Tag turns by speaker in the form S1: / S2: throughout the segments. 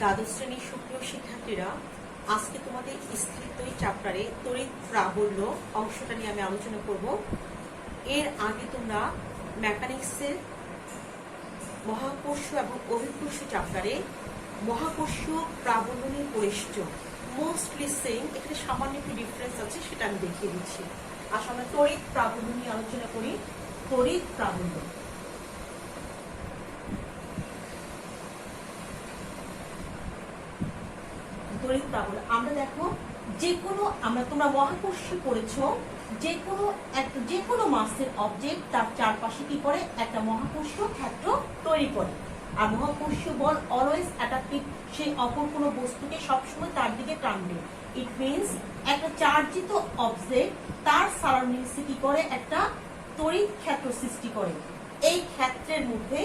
S1: দ্বাদশ শ্রেণীর সুপ্রিয় শিক্ষার্থীরা, আজকে তোমাদের স্থিরত্ব চ্যাপ্টারে তড়িৎ প্রাবল্য অংশটা নিয়ে আমি আলোচনা করব। এর আগে তোমরা মেকানিক্সের মহাকর্ষ এবং অভিকর্ষ চ্যাপ্টারে মহাকর্ষীয় প্রাবল্য নিয়ে পড়েছ। মোস্টলি সেম, এখানে সামান্য একটু ডিফারেন্স আছে, সেটা আমি দেখিয়ে দিচ্ছি। আসলে আমরা তড়িৎ প্রাবল্য নিয়ে আলোচনা করি। তড়িৎ প্রাবল্য, তড়িৎ প্রাবল্য আমরা দেখো যে কোনো, তোমরা মহাকর্ষে পড়েছ, যে কোনো মাসের অবজেক্ট তার চারপাশে কি করে একটা মহাকর্ষীয় ক্ষেত্র তৈরি করে। আর মহাকর্ষীয় বল অলওয়েজ অ্যাট্রাকটিভ, সেই অপর কোনো বস্তুকে সবসময় তার দিকে টানবে। ইট মিনস একটা চার্জিত অবজেক্ট তার সারাউন্ডিংসে কি করে একটা তড়িৎ ক্ষেত্র সৃষ্টি করে। এই ক্ষেত্রের মধ্যে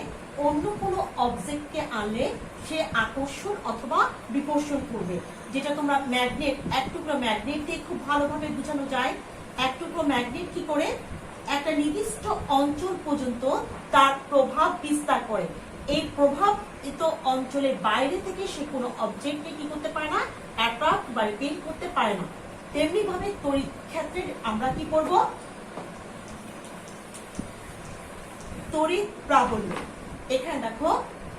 S1: অন্য কোনো অবজেক্টকে আনলে সে আকর্ষণ অথবা বিকর্ষণ করবে। যেটা তোমরা ম্যাগনেট, এক টুকরো ম্যাগনেট দিয়ে খুব ভালোভাবে বোঝানো যায়। এক টুকরো ম্যাগনেট কি করে একটা নির্দিষ্ট অঞ্চল পর্যন্ত তার প্রভাব বিস্তার করে। এই প্রভাবিত অঞ্চলের বাইরে থেকে সে কোনো অবজেক্টকে কি করতে পারে না, অ্যাট্রাক্ট বা রিপেল করতে পারে না। তেমনি ভাবে তড়িৎ ক্ষেত্রে আমরা কি করব, তড়িৎ প্রাবল্য। এখানে দেখো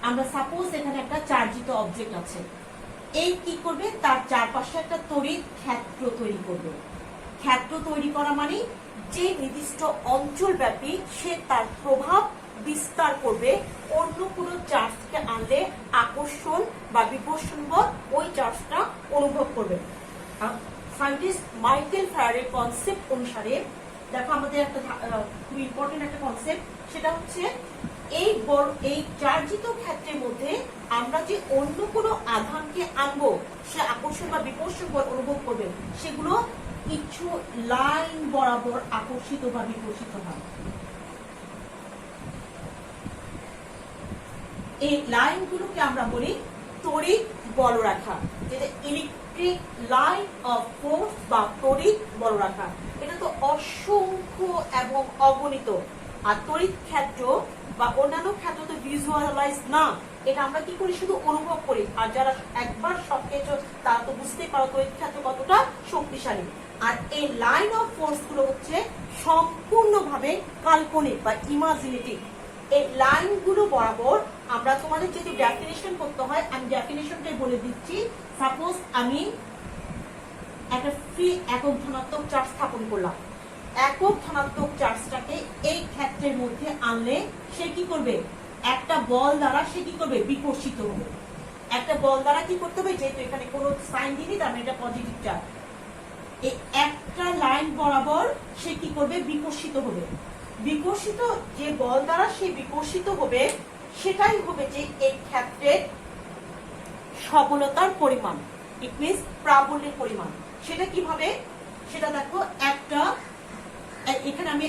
S1: আমরা সাপোজ এখানে একটা চার্জিত অবজেক্ট আছে, এই কি করবে তার চারপাশে একটা তড়িৎ ক্ষেত্র তৈরি করবে। ক্ষেত্র তৈরি করা মানে যে নির্দিষ্ট অঞ্চল ব্যাপী সে তার প্রভাব বিস্তার করবে। অন্য কোনো চার্জকে আনলে আকর্ষণ বা বিকর্ষণ বল ওই চার্জটা অনুভব করবে। সায়েন্টিস্ট মাইকেল ফ্যারাডের কনসেপ্ট অনুসারে দেখো আমাদের একটা খুব ইম্পর্টেন্ট একটা কনসেপ্ট, সেটা হচ্ছে এই চার্জিত ক্ষেত্রের মধ্যে আমরা যে অন্য কোনো আধানকে আনবো সে আকর্ষণ বা বিকর্ষণ বল অনুভব করবে। সেগুলো কিছু লাইন বরাবর আকর্ষিত বা বিকর্ষিত হয়। এই লাইনগুলোকে আমরা বলি তড়িৎ বলরেখা, যেটা ইলেকট্রিক লাইন অফ ফোর্স বা তড়িৎ বলরেখা। এটা তো অসংখ্য এবং অগণিত। আর তড়িৎ ক্ষেত্র বা অন্যান্য ক্ষেত্র তো ভিজুয়ালাইজ না, এটা আমরা কি করি শুধু অনুভব করি। আর যারা একবার সবকিছু তারা তো বুঝতেই পারো তড়িৎ ক্ষেত্র কতটা শক্তিশালী। আর এই লাইন অফ ফোর্স গুলো হচ্ছে সম্পূর্ণভাবে কাল্পনিক বা ইমাজিনেটিভ। এই লাইনগুলো বরাবর আমরা তোমাদের যেহেতু ডেফিনেশন করতে হয়, আমি ডেফিনেশনটাই বলে দিচ্ছি। সাপোজ আমি একটা ফ্রি একক ধনাত্মক চার্জ স্থাপন করলাম। একক ধনাত্মক চার্জটাকে এই ক্ষেত্রের মধ্যে আনলে সে কি করবে, একটা বল দ্বারা সে কি করবে, বিকর্ষিত হবে। একটা বল দ্বারা কি করতে হবে, যেহেতু এখানে কোনো সাইন দিইনি তার মানে এটা পজিটিভ চার্জ, এই একটা লাইন বরাবর সে কি করবে, বিকর্ষিত হবে। বিকর্ষিত যে বল দ্বারা সে বিকর্ষিত হবে সেটাই হবে যে এই ক্ষেত্রের সবলতার পরিমাণ, ইট মিনস প্রাবল্যের পরিমাণ। সেটা কিভাবে, সেটা দেখো এখানে আমি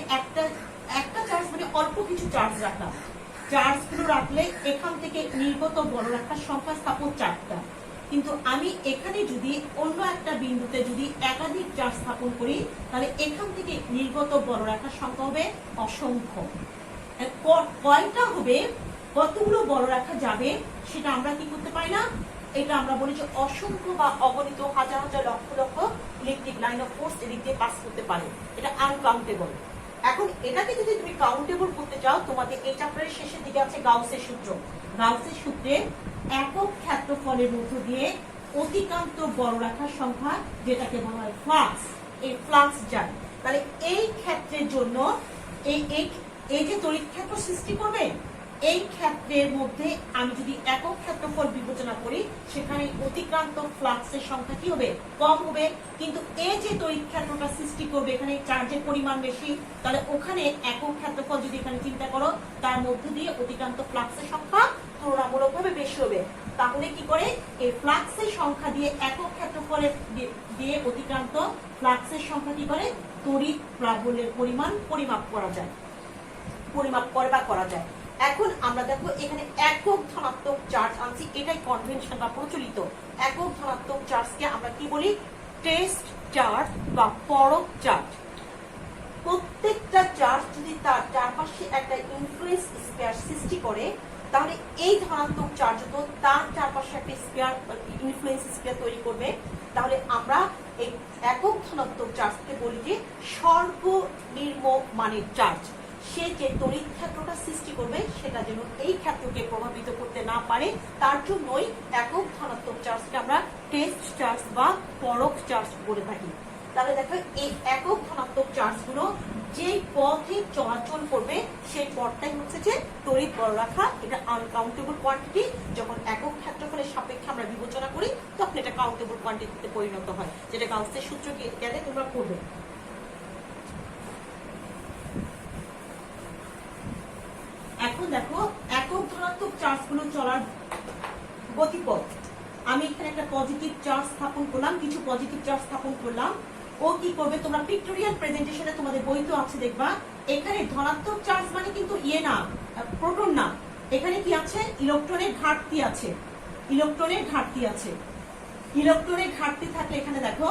S1: একটা চার্জ মানে অল্প কিছু চার্জ রাখলাম। চার্জগুলো রাখলে এখান থেকে নির্গত বলরেখার সংখ্যা স্থাপন 4টা। কিন্তু আমি এখানে যদি অন্য একটা বিন্দুতে যদি একাধিক চার্জ স্থাপন করি তাহলে এখান থেকে নির্গত বলরেখার সংখ্যা হবে অসংখ্য। কয়টা হবে, কতগুলো বলরেখা যাবে সেটা আমরা কি করতে পারি না। এটা আমরা বলি যে অসংখ্য বা অগণিত হাজার হাজার lakh lakh electric line of force এদিক দিয়ে পাস করতে পারে। এটা আনকাউন্টেবল। এখন এটাকে যদি তুমি কাউন্টেবল করতে চাও, তোমাদের এই চ্যাপ্টারের শেষের দিকে আছে গাউসের সূত্র। গাউসের সূত্রে একক ক্ষেত্রফলের মধ্য দিয়ে অতিক্রান্ত বলরেখার সংখ্যা, যেটাকে বলা হয় ফ্লাক্স, এই ফ্লাক্স যায়। তাহলে এই ক্ষেত্রের জন্য এই যে তড়িৎ ক্ষেত্র সৃষ্টি করবে, এই ক্ষেত্রের মধ্যে আমি যদি একক ক্ষেত্রফল বিবেচনা করি সেখানে অতিক্রান্ত ফ্লাক্সের সংখ্যা কি হবে, কম হবে। কিন্তু এই যে তড়িৎ ক্ষেত্রটা সৃষ্টি করবে এখানে চার্জের পরিমাণ বেশি, তাহলে ওখানে একক ক্ষেত্রফল যদি এখানে চিন্তা করো তার মধ্যে দিয়ে অতিক্রান্ত ফ্লাক্সের সংখ্যা তুলনামূলকভাবে বেশি হবে। তাহলে কি করে এই ফ্লাক্সের সংখ্যা দিয়ে একক ক্ষেত্রফলের দিয়ে অতিক্রান্ত ফ্লাক্সের সংখ্যা কি করে তড়িৎ প্রাবল্যের পরিমাণ পরিমাপ করা যায়, পরিমাপ করা যায়। এখন আমরা দেখো এখানে একক ধনাত্মক চার্জ আনছি, এটাই কনভেনশন বা প্রচলিত। একক ধনাত্মক চার্জকে আমরা কি বলি, টেস্ট চার্জ বা পরখ চার্জ। প্রত্যেকটা চার্জ যদি তার চারপাশে একটা ইনফ্লুয়েন্স স্পেয়ার সৃষ্টি করে তাহলে এই ধনাত্মক চার্জ তো তার চারপাশে একটা স্পেয়ার চার্জটা তৈরি করবে, তাহলে আমরা এই একক ধনাত্মক চার্জকে বলি যে সর্বনিম্ন মানের চার্জ। সে যে তড়িৎ ক্ষেত্রটা সৃষ্টি করবে সেটা যেন এই ক্ষেত্রকে প্রভাবিত করতে না পারে, তার জন্যই একক ধনাত্মক চার্জকে আমরা টেস্ট চার্জ বা পরখ চার্জ বলে থাকি। তাহলে দেখো এই একক ধনাত্মক চার্জগুলো যেই পথে চলাচল করবে সেই পথটাই হচ্ছে যে তড়িৎ বলরেখা। এটা আনকাউন্টেবল কোয়ান্টিটি। যখন একক ক্ষেত্রফলের সাপেক্ষে আমরা বিবেচনা করি তখন এটা কাউন্টেবল কোয়ান্টিটিতে পরিণত হয়, যেটা গাউসের সূত্র গেলে তোমরা পড়বে। এখন দেখো একক ধনাত্মক চার্জগুলো চলার গতিপথ। আমি এখানে একটা পজিটিভ চার্জ স্থাপন করলাম, কিছু পজিটিভ চার্জ স্থাপন করলাম। ও কি করবে, তোমরা পিক্টোরিয়াল প্রেজেন্টেশনে তোমাদের বই তো আছে দেখবা, এখানে ধনাত্মক চার্জ মানে কিন্তু না, প্রোটন না, এখানে কি আছে, ইলেকট্রনের ঘাটতি আছে। ইলেকট্রনের ঘাটতি আছে। ইলেকট্রনের ঘাটতি থাকলে এখানে দেখো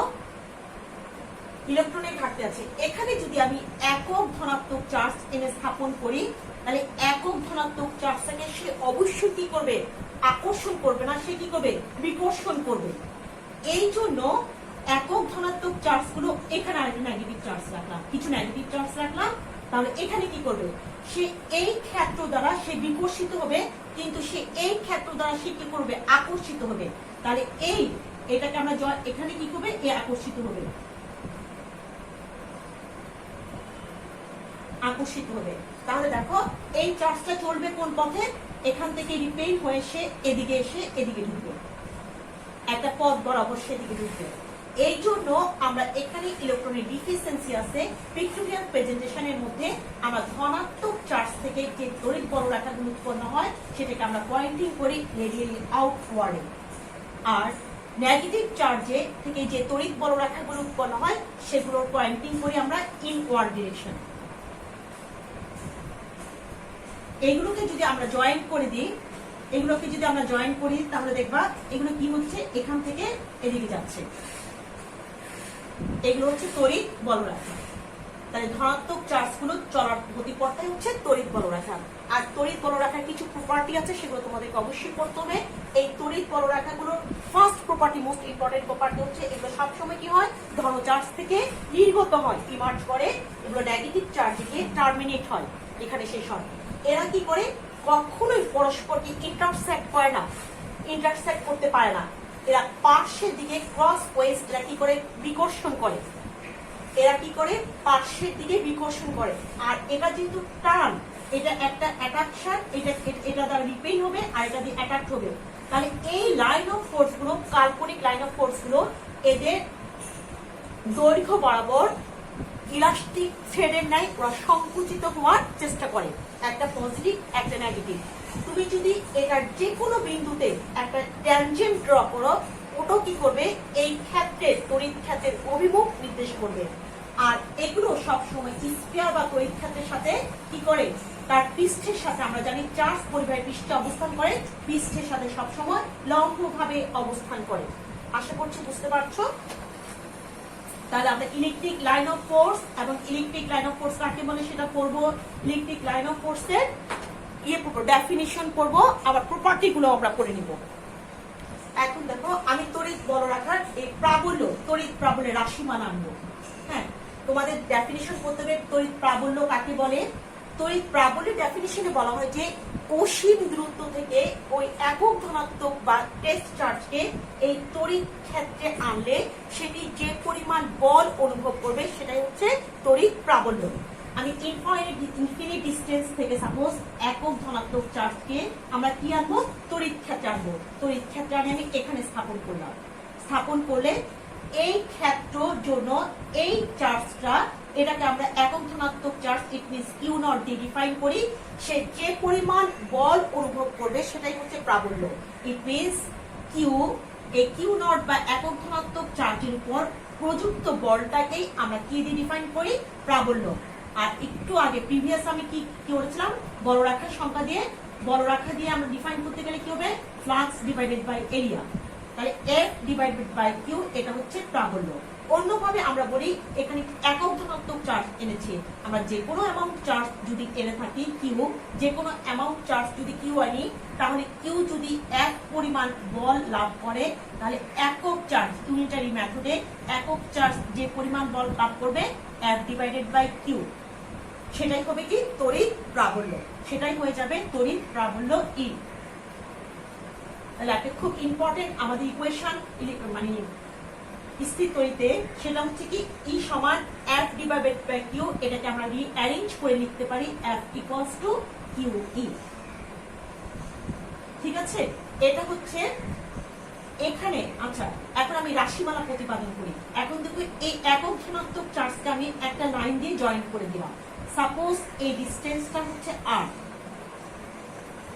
S1: ইলেকট্রনের ঘাটতি আছে। এখানে যদি আমি একক ধনাত্মক চার্জ এনে স্থাপন করি, তাহলে একক ধনাত্মক চার্জটাকে সে অবশ্যই কি করবে, আকর্ষণ করবে না, সে কি করবে, বিকর্ষণ করবে। এই জন্য একক ধনাত্মক চার্জগুলো এখানে আরেকটা নেগেটিভ চার্জ রাখলাম, কিছু নেগেটিভ চার্জ রাখলাম। তাহলে এখানে কি করবে, সে এই ক্ষেত্র দ্বারা সে বিকর্ষিত হবে, কিন্তু সে এই ক্ষেত্র দ্বারা সে কি করবে, আকর্ষিত হবে। তাহলে এটাকে আমরা এখানে কি করবে, আকর্ষিত হবে, আকর্ষিত হবে। তাহলে দেখো এই চার্জটা চলবে কোন পথে, এখান থেকে রিপেল হয়ে সে এদিকে এসে এদিকে ঢুকবে, একটা পথ বরাবর সেদিকে ঢুকবে। এই জন্য আমরা এখানে ইলেকট্রনের ডিফিসিয়েন্সি আছে। পিক্টোরিয়াল প্রেজেন্টেশনের মধ্যে আমরা ধনাত্মক চার্জ থেকে যে তড়িৎ বলরেখাগুলো উৎপন্ন হয় সেটাকে আমরা পয়েন্টিং করি রেডিয়ালি আউটওয়ার্ডে, আর নেগেটিভ চার্জে থেকে যে তড়িৎ বলরেখাগুলো উৎপন্ন হয় সেগুলোর পয়েন্টিং করি আমরা ইনওয়ার্ড ডিরেকশন। এগুলোকে যদি আমরা জয়েন করে দিই, এগুলোকে যদি আমরা জয়েন করি তাহলে দেখবা এগুলো কি হচ্ছে, এখান থেকে এদিকে যাচ্ছে, এগুলো হচ্ছে তড়িৎ বলরেখা। তাহলে ধনাত্মক চার্জগুলো চলার গতিপথটাই হচ্ছে তড়িৎ বলরেখা। আর তড়িৎ বলরেখার কিছু প্রপার্টি আছে, সেগুলো তোমাদেরকে অবশ্যই পড়তে হবে। এই তড়িৎ বলরেখাগুলোর first property, most important property হচ্ছে এগুলো সবসময় কি হয়, ধন চার্জ থেকে নির্গত হয়, ইমার্জ করে। এগুলো নেগেটিভ চার্জে গিয়ে টার্মিনেট হয়, এখানে শেষ হয়। এরা কি করে, কখনোই পরস্পরকে ইন্টারসেক্ট করে না, ইন্টারসেক্ট করতে পারে না। এরা পার্শ্বের দিকে ক্রস ওয়েজ এরা কি করে, বিকর্ষণ করে। এরা কি করে, পার্শ্বের দিকে বিকর্ষণ করে। আর এটা যেহেতু টার্ন, এটা একটা অ্যাট্রাকশন, এটা দ্বারা রিপেল হবে আর এটা দিয়ে অ্যাট্রাক্ট হবে। তাহলে এই লাইন অফ ফোর্স গুলো, কাল্পনিক লাইন অফ ফোর্স গুলো এদের দৈর্ঘ্য বরাবর ইলাস্টিক থ্রেডের ন্যায় ওরা সংকুচিত হওয়ার চেষ্টা করে, একটা পজিটিভ একটা নেগেটিভ। তুমি যদি এটার যে কোনো বিন্দুতে একটা ট্যানজেন্ট ড্র করো, ওটা কি করবে, এই ক্ষেত্রের তড়িৎ ক্ষেত্রের অভিমুখ নির্দেশ করবে। আর এগুলো সবসময় স্ফিয়ার বা তড়িৎ ক্ষেত্রের সাথে কি করে, তার পৃষ্ঠের সাথে, আমরা জানি চার্জ পরিবাহী পৃষ্ঠে অবস্থান করে, পৃষ্ঠের সাথে সবসময় লম্বভাবে অবস্থান করে। আশা করছি বুঝতে পারছো। তাহলে আমরা ইলেকট্রিক লাইন অফ ফোর্স এবং ইলেকট্রিক লাইন অফ ফোর্স কাকে বলে সেটা পড়বো, ইলেকট্রিক লাইন অফ ফোর্সের পড়বো, ডেফিনিশন পড়বো, আবার প্রপার্টি গুলো আমরা পড়ে নিব। এখন দেখো আমি তড়িৎ বলরেখার এই প্রাবল্য, তড়িৎ প্রাবল্যের রাশিমান আনবো। হ্যাঁ, তোমাদের ডেফিনিশন করতে হবে তড়িৎ প্রাবল্য কাকে বলে। তড়িৎ প্রাবল্যের ডেফিনিশনে বলা হয় যে অসীম দূরত্ব থেকে ওই একক ধনাত্মক বা টেস্ট চার্জকে এই তড়িৎ ক্ষেত্রে আনলে সেটি যে পরিমাণ বল অনুভব করবে সেটাই হচ্ছে তড়িৎ প্রাবল্য। আমি ইনফিনিট ডিস্টেন্স থেকে সাপোজ একক ধনাত্মক চার্জকে আমরা কি আনবো, তড়িৎ ক্ষেত্রে আনবো। তড়িৎ ক্ষেত্রে আমি এখানে স্থাপন করলাম। স্থাপন করলে এই ক্ষেত্রের জন্য এই চার্জটা, এটাকে আমরা একক ধনাত্মক charge, it means Q naught দিয়ে ডিফাইন করি। সে যে পরিমাণ বল অনুভব করবে সেটাই হচ্ছে প্রাবল্য। ইট মিনস কিউ, এই কিউ নট বা একক ধনাত্মক চার্জের উপর প্রযুক্ত বলটাকেই আমরা কি দিয়ে ডিফাইন করি, প্রাবল্য। আর একটু আগে প্রিভিয়াস আমি কি করেছিলাম, বলরেখার সংখ্যা দিয়ে, বলরেখা দিয়ে আমরা ডিফাইন করতে গেলে কি হবে, ফ্লাক্স ডিভাইডেড বাই এরিয়া। তাহলে এফ ডিভাইডেড বাই কিউ এটা হচ্ছে প্রাবল্য। অন্যভাবে আমরা বলি এখানে একক ধনাত্মক চার্জ এনেছি, আমরা যে কোনো অ্যামাউন্ট চার্জ যদি এনে থাকি কিউ, যে কোনো অ্যামাউন্ট চার্জ যদি কিউ আনি, তাহলে কিউ যদি এক পরিমাণ বল লাভ করে তাহলে একক চার্জ ইউনিটারি মেথডে একক চার্জ যে পরিমাণ বল লাভ করবে এফ ডিভাইডেড বাই কিউ, সেটাই হবে কি তড়িৎ প্রাবল্য, সেটাই হয়ে যাবে তড়িৎ প্রাবল্য ই। তাহলে একটা খুব ইম্পর্টেন্ট আমাদের ইকুয়েশন মানে স্থির তড়িতে, সেটা হচ্ছে কি ই সমান এফ ডিভাইডেড বাই কিউ, এটাকে আমরা রিঅ্যারেঞ্জ করে লিখতে পারি F equals to Q E. ঠিক আছে, এটা হচ্ছে এখানে। আচ্ছা, এখন আমি রাশিমালা প্রতিপাদন করি। এখন দেখো এই একক ধনাত্মক চার্জকে আমি একটা লাইন দিয়ে জয়েন করে দিলাম। সাপোজ এই ডিসটেন্সটা হচ্ছে আর,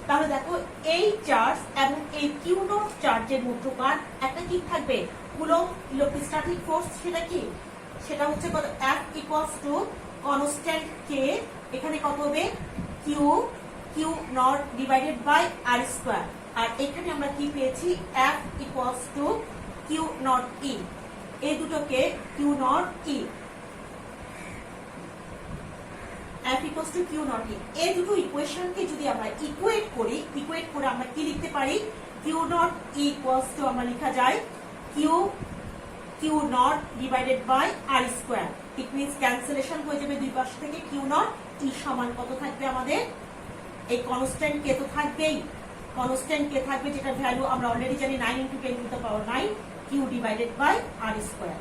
S1: তাহলে দেখো এই চার্জ এবং এই কিউ নট চার্জের মধ্যকার একটা কি থাকবে কুলম্ব ইলেকট্রোস্ট্যাটিক ফোর্স, সেটা কি সেটা হচ্ছে কত F equals to constant K, এখানে কত হবে Q not divided by R square, আর এখানে আমরা কি পেয়েছি F equals to Q not E, এই দুটোকে Q not E F equals to Q naught E, এই দুটো ইকুয়েশনকে যদি আমরা ইকুয়েট করে আমরা কি লিখতে পারি Q naught E equals to আমরা লেখা যায় Q naught divided by R square, it means cancellation হয়ে যাবে দুই পাশ থেকে Q naught E সমান কত থাকবে আমাদের এই কনস্ট্যান্ট কে তো থাকবেই, কনস্ট্যান্ট কে থাকবে যেটা ভ্যালু আমরা অলরেডি জানি 9 × 10 to the power 9 Q divided by R square।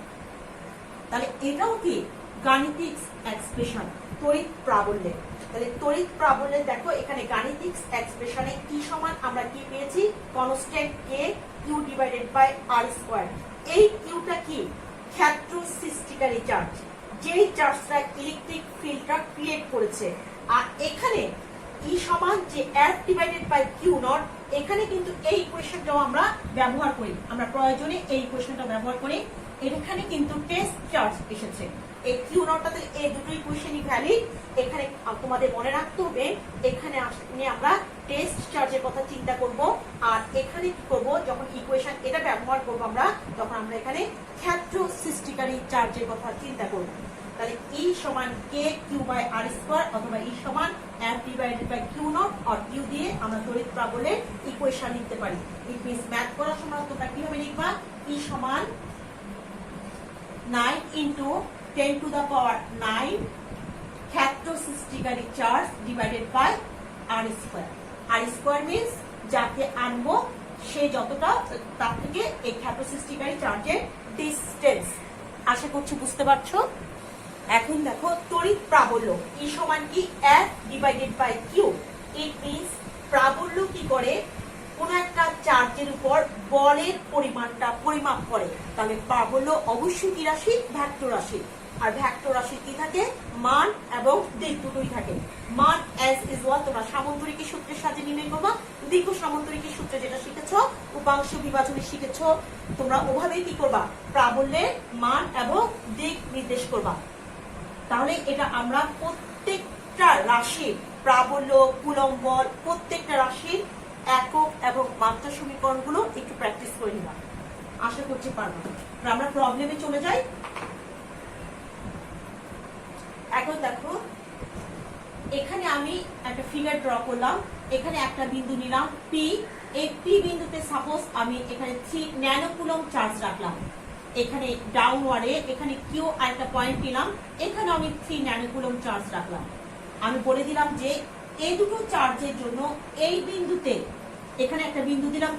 S1: তাহলে এটাও কি গাণিতিক এক্সপ্রেশন তড়িৎ প্রাবল্যের। তাহলে তড়িৎ প্রাবল্যের দেখো এখানে গাণিতিক এক্সপ্রেশনে কি সমান আমরা কি পেয়েছি constant K Q divided by R square. এই কিউটা কি ক্ষেত্র সৃষ্টিকারী চার্জ, যেই চার্জটা ইলেকট্রিক ফিল্ডটা ক্রিয়েট করেছে, আর এখানে ই সমান যে F divided by Q naught, এখানে কিন্তু এই ইকুয়েশনটাও আমরা ব্যবহার করি, আমরা প্রয়োজনে এই ইকুয়েশনটা ব্যবহার করি। এখানে কিন্তু টেস্ট চার্জ এসেছে, এই কিউ নটটাতে এই দুটো ইকুয়েশনই ভ্যালিড। এখানে তোমাদের মনে রাখতে হবে এখানে নিয়ে আমরা টেস্ট চার্জের কথা চিন্তা করব, আর এখানে কি করব যখন ইকুয়েশন এটা ব্যবহার করব আমরা, তখন আমরা এখানে ক্ষেত্র সৃষ্টিকারী চার্জের কথা চিন্তা করব। তাহলে ই সমান K Q by R square অথবা ই সমান F divided by Q naught আর কিউ দিয়ে আমরা তড়িৎ প্রাবল্যের ইকুয়েশন লিখতে পারি। ইট মিন্স ম্যাথ করার সময় তোমরা কিভাবে লিখবা ই সমান 9 × 10 to the power 9 ক্ষেত্র সৃষ্টিকারী charge divided by R square. R square means যাকে আনবো সে যতটা তার থেকে এই ক্ষেত্র সৃষ্টিকারী চার্জের ডিসটেন্স। আশা করছি বুঝতে পারছো। এখন দেখো তড়িৎ প্রাবল্য ই সমান কি F divided by Q. It means প্রাবল্য কি করে কোন একটা চার্জের উপর বলের পরিমাণটা পরিমাপ করে, তাহলে প্রাবল্য অবশ্যই কি রাশি ভেক্টর রাশি, আর ভেক্টর রাশি কি থাকে মান এবং দিক দুটোই থাকে। মান এস ইকুয়াল তোমরা সামন্তরিকের সূত্রের সাথে নির্ণয় করবা, দিক সামন্তরিকের সূত্রে যেটা শিখেছো উপাংশ বিভাজনে শিখেছো তোমরা ওভাবেই কি করবা প্রাবল্যের মান এবং দিক নির্দেশ করবা। তাহলে এটা আমরা প্রত্যেকটা রাশির প্রাবল্য কুলম্ব বল প্রত্যেকটা রাশির একক এবং মাত্রা সমীকরণগুলো একটু প্র্যাকটিস করে নিলাম, আশা করছি পারবো। আমরা প্রবলেমে চলে যাই। এখন দেখো এখানে আমি একটা ফিগার ড্র করলাম, এখানে একটা বিন্দু নিলাম পি, এই পি বিন্দুতে সাপোজ আমি এখানে 3 ন্যানো কুলম্ব চার্জ রাখলাম, এখানে ডাউনওয়ার্ডে এখানে কিউ আর একটা পয়েন্ট নিলাম, এখানে আমি 3 ন্যানো কুলম্ব চার্জ রাখলাম। আমি বলে দিলাম যে এই দুটো চার্জের জন্য এই বিন্দুতে এখানে একটা বিন্দু দিলাম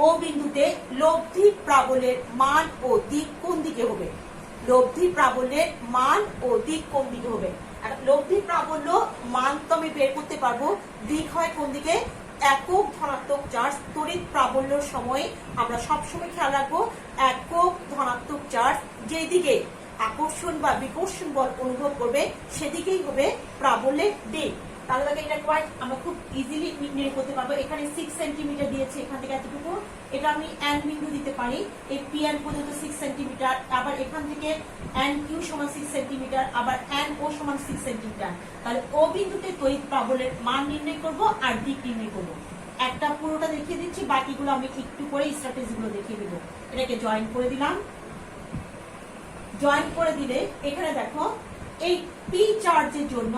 S1: ও বিন্দুতে লব্ধি প্রাবল্যের মান ও দিক কোন দিকে হবে, লব্ধি প্রাবল্যের মান ও দিক কোন দিকে হবে। লব্ধি প্রাবল্য মান তো আমি বের করতে পারবো, দিক হয় কোন দিকে একক ধনাত্মক চার্জ। তড়িৎ প্রাবল্যের সময় আমরা সবসময় খেয়াল রাখবো একক ধনাত্মক চার্জ যেদিকে আকর্ষণ বা বিকর্ষণ বল অনুভব করবে সেদিকেই হবে প্রাবল্যের দিক। তাহলে এটা কোয়াইট আমরা খুব ইজিলি নির্ণয় করতে পারবো। এখানে 6 সেন্টিমিটার দিয়েছে, এখান থেকে এতটুকু, এটা আমি এন বিন্দু দিতে পারি, এই পি এন পর্যন্ত 6 সেন্টিমিটার, আবার এখান থেকে এন কিউ সমান 6 সেন্টিমিটার, আবার এন ও সমান 6 সেন্টিমিটার। তাহলে ও বিন্দুতে তড়িৎ প্রাবল্যের মান নির্ণয় করব আর দিক নির্ণয় করব। একটা পুরোটা দেখিয়ে দিচ্ছি, বাকিগুলো আমি একটু করে স্ট্র্যাটেজিগুলো দেখিয়ে দেবো। এটাকে জয়েন করে দিলাম। জয়েন করে দিলে এখানে দেখো এই পি চার্জের জন্য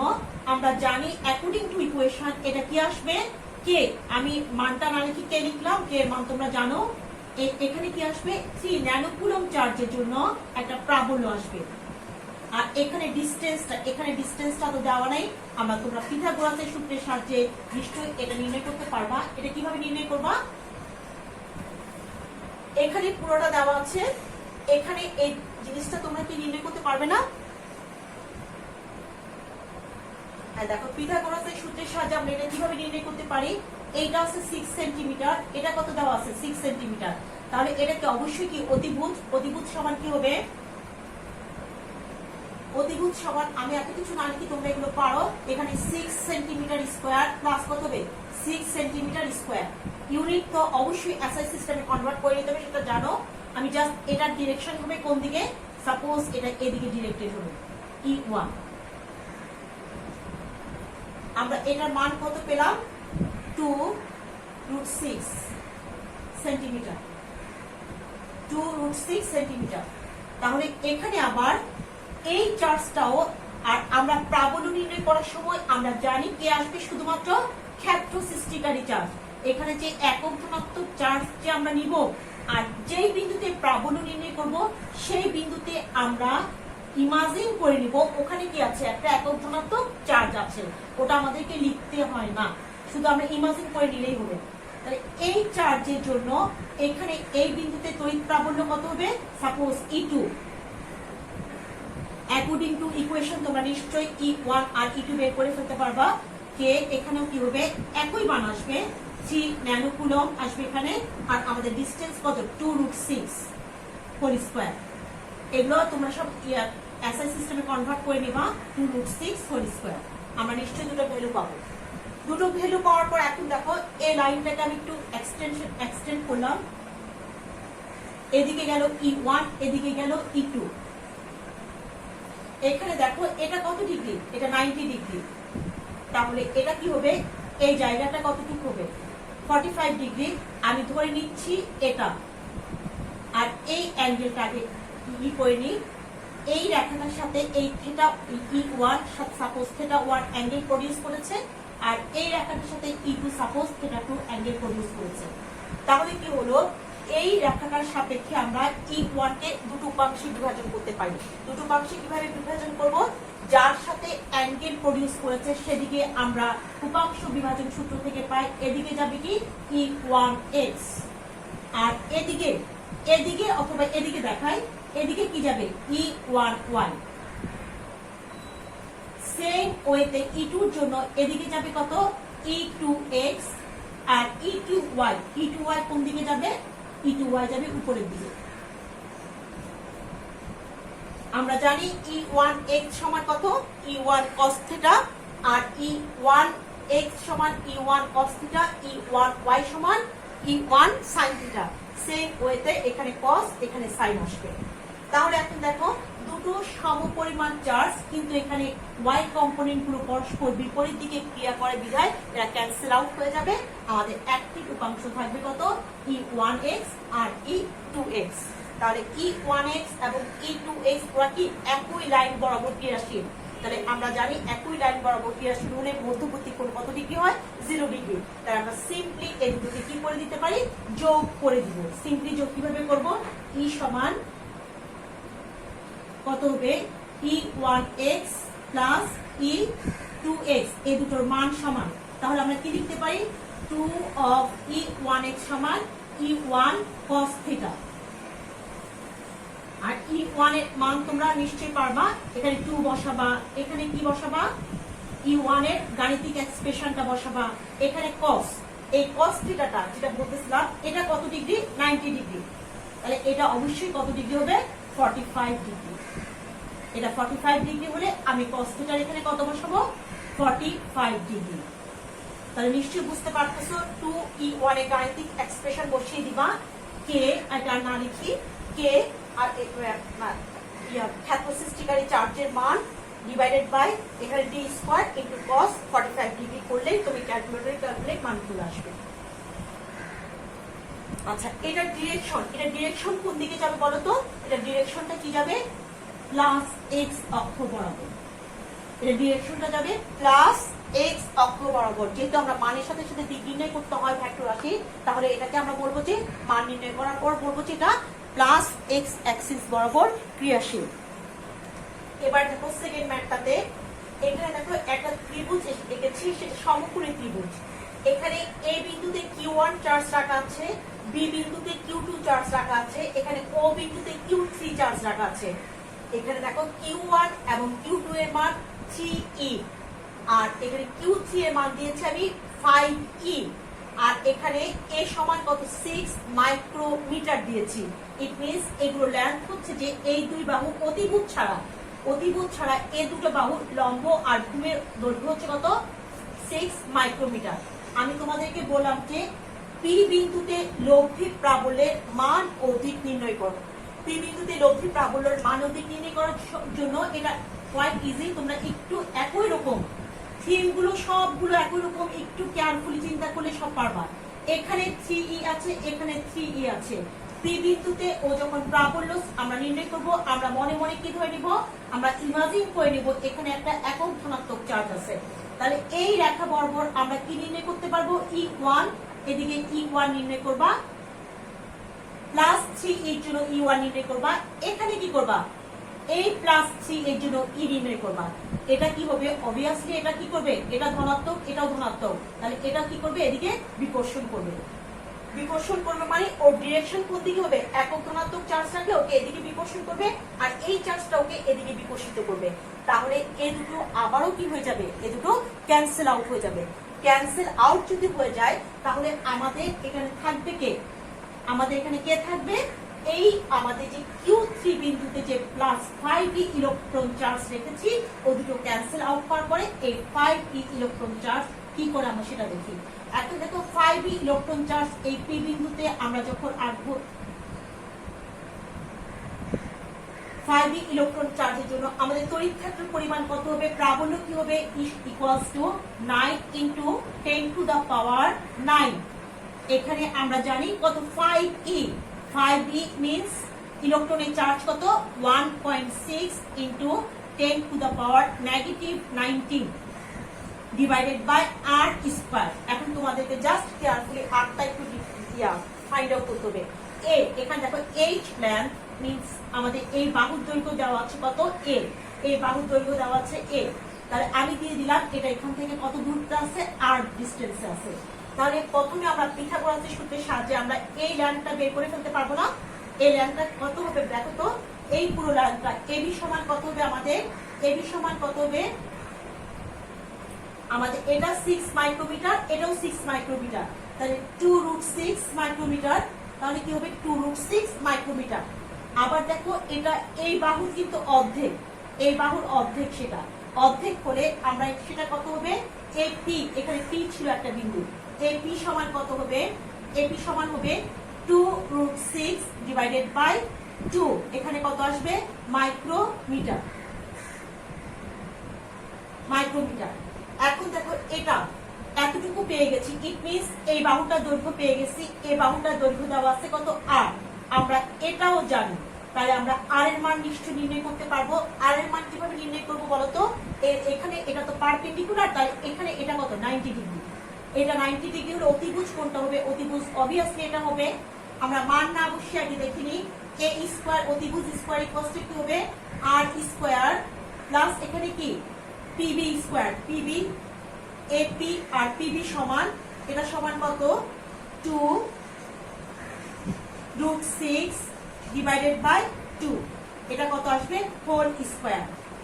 S1: আমরা জানি অ্যাকর্ডিং টু ইকুয়েশন এটা কি আসবে, কে। আমি মানটা না লিখি কে লিখলাম, কে এর মান তোমরা জানো। এখানে কি আসবে, 3 ন্যানোকুলম চার্জের জন্য একটা প্রাবল্য আসবে। আর এখানে ডিসটেন্সটা তো দেওয়া নাই, আমরা তোমরা পিথাগোরাসের সূত্রের সাহায্যে নিশ্চয়ই এটা নির্ণয় করতে পারবা। এটা কিভাবে নির্ণয় করবা, এখানে পুরোটা দেওয়া আছে, এখানে এই জিনিসটা তোমরা কি নির্ণয় করতে পারবে না। দেখো পিথাগোরাসের সূত্রের সাহায্যে আমরা এটা কিভাবে নির্ণয় করতে পারি। এইটা আছে 6 সেন্টিমিটার, এটা কত দেওয়া আছে 6 সেন্টিমিটার, তাহলে এটাকে অবশ্যই কি অতিভুজ সমান কি হবে, অতিভুজ সমান, আমি এত কিছু না লিখি তোমরা এগুলো পারো। এখানে 6 সেন্টিমিটার স্কয়ার প্লাস কত হবে 6 সেন্টিমিটার স্কয়ার। ইউনিট তো অবশ্যই এসআই সিস্টেমে কনভার্ট করে নিতে হবে, সেটা জানো। আমি জাস্ট এটার ডিরেকশন হবে কোন দিকে, সাপোজ এটা এদিকে ডিরেক্টেড হবে E1। আমরা এটার মান কত পেলাম 2√6 সেন্টিমিটার, 2√6 সেন্টিমিটার। তাহলে এখানে আবার এই চার্জটাও, আর আমরা প্রাবল্য নির্ণয় করার সময় আমরা জানি কে আসবে, শুধুমাত্র ক্ষেত্র সৃষ্টিকারী চার্জ। এখানে যে একক ধনাত্মক চার্জ যে আমরা নিব, আর যেই বিন্দুতে প্রাবল্য নির্ণয় করব সেই বিন্দুতে আমরা ইমাজিন করে নিব ওখানে কি আছে, একটা একক ধনাত্মক চার্জ আছে, ওটা আমাদেরকে লিখতে হয় না, শুধু আমরা ইমাজিন করে নিলেই হবে। তাহলে এই চার্জের জন্য এখানে এই বিন্দুতে তড়িৎ প্রাবল্য কত হবে, suppose E2। According to equation তোমরা নিশ্চয়ই E1 আর E2 বের করে ফেলতে পারবা। কে এখানেও কি হবে, একই মান আসবে, 3 ন্যানোকুলম আসবে এখানে, আর আমাদের ডিসটেন্স কত 2√6 হোল স্কয়ার। এগুলো তোমরা সব এসআই সিস্টেমে কনভার্ট করে নিবা, 2√6 হোল স্কয়ার। আমরা নিশ্চয়ই দুটো ভ্যালু পাবো। দুটো ভ্যালু পাওয়ার পর এখন দেখো এই লাইনটাকে আমি একটু এক্সটেন্ড করলাম, এদিকে গেল E1, এদিকে গেল E2। এখানে দেখো এটা কত ডিগ্রি, এটা 90 ডিগ্রি, তাহলে এটা কি হবে, এই জায়গাটা কতটুকু হবে 45 ডিগ্রি। আমি ধরে নিচ্ছি এটা, আর এই অ্যাঙ্গেলটাকে ই করে নিই, এই রেখাটার সাথে এই theta E1 suppose theta 1 angle produce করেছে, আর এই রেখাটার সাথে E2 suppose theta 2 angle produce করেছে। তাহলে কি হলো, এই রেখাটার সাপেক্ষে আমরা E1 কে দুটো উপাংশে বিভাজন করতে পারি। দুটো উপাংশে কিভাবে বিভাজন করব, যার সাথে অ্যাঙ্গেল প্রডিউস করেছে সেদিকে আমরা উপাংশ বিভাজন সূত্র থেকে পাই, এদিকে যাবে কি E1x, আর এদিকে অথবা এদিকে দেখাই, এদিকে কি যাবে E1y। সেম ওয়েতে E2 এর জন্য এদিকে যাবে কত E2x, আর E2y কোন দিকে যাবে, E2y যাবে উপরের দিকে। আমরা জানি E1x সমান কত, E1 cos থিটা, আর E1x সমান E1 cos থিটা, E1y সমান E1 sin থিটা। সেম ওয়েতে এখানে cos এখানে sin আসবে। তাহলে এখন দেখো দুটো সমপরিমাণ চার্জ, কিন্তু এখানে y কম্পোনেন্ট গুলো পরস্পর বিপরীত দিকে ক্রিয়া করে বিধায় এরা ক্যান্সেল আউট হয়ে যাবে। আমাদের একটি উপাংশ থাকবে কত, E1x আর E2x। তাহলে E1x এবং E2x ওরা কি একই লাইন বরাবর ক্রিয়াশীল। তাহলে আমরা জানি একই লাইন বরাবর ক্রিয়াশীল হলে মধ্যবর্তী কোণ কত ডিগ্রি হয়, 0 ডিগ্রি। তাহলে আমরা সিম্পলি এই দুটোকে কি করে দিতে পারি, যোগ করে দিব। সিম্পলি যোগ কিভাবে করব, E সমান কত হবে, E1x প্লাস E2x, এই দুটোর মান সমান। তাহলে আমরা কি লিখতে পারি, 2 of E1x সমান E1 cos থিটা। আর E1 এর মান তোমরা নিশ্চয়ই পারবা, এখানে 2 বসাবা, এখানে কি বসাবা, E1 এর গাণিতিক এক্সপ্রেশনটা বসাবা, এখানে cos, এই cos থিটাটা যেটা বলতেছিলাম এটা কত ডিগ্রি, 90 ডিগ্রি। তাহলে এটা অবশ্যই কত ডিগ্রি হবে, 45 ডিগ্রি। এটা 45 ডিগ্রি হলে আমি cos থিটার এখানে কত বসাবো, 45 ডিগ্রি। তাহলে নিশ্চয়ই বুঝতে পারতেছো, 2E1 এর গাণিতিক এক্সপ্রেশন বসিয়ে দিবা, কে এটা না লিখি, কে আর ক্ষেত্র সৃষ্টিকারী চার্জের মান ডিভাইডেড বাই এখানে d square into cos 45 degree করলেই তুমি ক্যালকুলেটরে ক্যালকুলেট মান চলে আসবে। আচ্ছা, এটা ডিরেকশন কোন দিকে যাবে বলো তো? এটা ডিরেকশনটা কি যাবে? প্লাস এক্স অক্ষ বরাবর। এটা ডিরেকশনটা যাবে প্লাস এক্স অক্ষ বরাবর। যেহেতু আমরা মানের সাথে সাথে দিক নির্ণয় করতে হয় ভেক্টর রাশি, তাহলে এটাকে আমরা বলবো যে মান নির্ণয় করার পর বলবো যে এটা প্লাস এক্স অ্যাক্সিস বরাবর ক্রিয়াশীল। এবার দেখো সেকেন্ড ম্যাথটাতে, এখানে দেখো একটা ত্রিভুজ এঁকেছি, সেটা সমকোণী ত্রিভুজ। এখানে এ বিন্দুতে Q1 চার্জ রাখা আছে, বি বিন্দুতে Q2 চার্জ রাখা আছে, এখানে ও বিন্দুতে Q3 চার্জ রাখা আছে। এখানে দেখো Q1 এবং Q2 এর মান 3e, আর এখানে Q3 এর মান দিয়েছি আমি 5e, আর এখানে এ সমান কত 6 মাইক্রোমিটার দিয়েছি। ইট মিনস এগুলো লেন্থ হচ্ছে যে এই দুই বাহু অতিভুজ ছাড়া এই দুটো বাহু লম্ব আর ভূমির দৈর্ঘ্য হচ্ছে কত 6 মাইক্রোমিটার। আমি তোমাদেরকে বললাম যে পি বিন্দুতে লব্ধি প্রাবল্যের মান ও দিক নির্ণয় করো। পি বিন্দুতে লব্ধি প্রাবল্যের মান ও দিক নির্ণয় করার জন্য এটা কোয়াইট ইজি। তোমরা একটু একই রকম থিমগুলো সবগুলো একই রকম, একটু কেয়ারফুলি চিন্তা করলে সব পারবা। এখানে 3e আছে, এখানে 3e আছে। পি বিন্দুতে ও যখন প্রাবল্য আমরা নির্ণয় করব, আমরা মনে মনে কি ধরে নিব? আমরা ইমাজিন করে নিব এখানে একটা একক ধনাত্মক চার্জ আছে। তাহলে এই রেখা বরাবর আমরা কি নির্ণয় করতে পারবো? E1, এদিকে E1 নির্ণয় করবা, প্লাস 3 এর জন্য E1 নির্ণয় করবা। এখানে কি করবা? এই প্লাস 3 এর জন্য E নির্ণয় করবা। এটা কি হবে? অবভিয়াসলি এটা কি করবে? এটা ধনাত্মক, এটাও ধনাত্মক, তাহলে এটা কি করবে? এদিকে বিকর্ষণ করবে। বিকর্ষণ করবে মানে ওর ডিরেকশন কোন দিকে হবে? একক ধনাত্মক চার্জ রাখলে ওকে এদিকে বিকর্ষণ করবে, আর এই চার্জটা ওকে এদিকে বিকর্ষিত করবে। তাহলে এই দুটো আবারও কি হয়ে যাবে? এই দুটো ক্যান্সেল আউট হয়ে যাবে। ক্যান্সেল আউট যদি হয়ে যায়, তাহলে আমাদের এখানে থাকবে কে? আমাদের এখানে কে থাকবে? এই আমাদের যে Q3 বিন্দুতে যে প্লাস 5e ইলেকট্রন চার্জ রেখেছি, ও দুটো ক্যান্সেল আউট করার পরে এই 5e ইলেকট্রন চার্জ কি করে আমরা সেটা দেখি। এখন দেখো 5e ইলেকট্রন চার্জ এই পি বিন্দুতে আমরা যখন আঁকবো, 5e ইলেকট্রন চার্জের জন্য আমাদের তড়িৎ ক্ষেত্রের পরিমাণ কত হবে? প্রাবল্য কি হবে? Equals to 9 into 10 to the power 9। এখানে আমরা জানি কত 5e। 5e মিন্স ইলেকট্রনের চার্জ কত? 1.6 into 10 to the power -19 divided by r square. এখন তোমাদেরকে জাস্ট কেয়ারফুলি আরটা একটু ফাইন্ড আউট করতে হবে। এ এখানে দেখো h লেন্থ মিন্স আমাদের এই বাহুর দৈর্ঘ্য দেওয়া আছে কত? a। এই বাহুর দৈর্ঘ্য দেওয়া আছে a। তাহলে আমি দিয়ে দিলাম এটা এখান থেকে কত দূরত্ব আছে? r ডিসটেন্সে আছে। তাহলে প্রথমে আমরা পিথাগোরাসের সূত্রের সাহায্যে আমরা এই লেন্থটা বের করে ফেলতে পারবো না? এই লেন্থটা কত হবে দেখো তো? এই পুরো লেন্থটা ab সমান কত হবে আমাদের? ab সমান কত হবে আমাদের? এটা 6 মাইক্রোমিটার, এটাও 6 মাইক্রোমিটার, তাহলে 2√6 মাইক্রোমিটার। তাহলে কি হবে? 2√6 মাইক্রোমিটার। আবার দেখো এটা এই বাহুর কিন্তু অর্ধেক, এই বাহুর অর্ধেক, সেটা অর্ধেক হলে আমরা সেটা কত হবে? AP, এখানে P ছিল একটা বিন্দু, AP সমান কত হবে? AP সমান হবে 2√6 ডিভাইডেড বাই 2। এখানে কত আসবে? মাইক্রোমিটার। এখন দেখো এটা এতটুকু পেয়ে গেছি, ইট মিনস এই বাহুটার দৈর্ঘ্য পেয়ে গেছি। এই বাহুটার দৈর্ঘ্য দেওয়া আছে কত? r। আমরা এটাও জানি, তাহলে আমরা r এর মান নিশ্চয় নির্ণয় করতে পারবো। r এর মান কিভাবে নির্ণয় করবো বলতো? এখানে এটা তো পারপেন্ডিকুলার, তাহলে এখানে এটা কত? 90 ডিগ্রি। এটা 90 ডিগ্রি হলে অতিভুজ কোনটা হবে? অতিভুজ অবভিয়াসলি এটা হবে। আমরা মান না বসিয়ে আগে দেখিনি। a স্কয়ার অতিভুজ স্কয়ার ইকুয়ালস টু কি হবে? r স্কয়ার প্লাস এখানে কি pb স্কয়ার, pb AP আর PB সমান, এটা সমান কত? 2√6 ডিভাইডেড বাই 2। এটা কত আসবে? 4 স্কয়ার।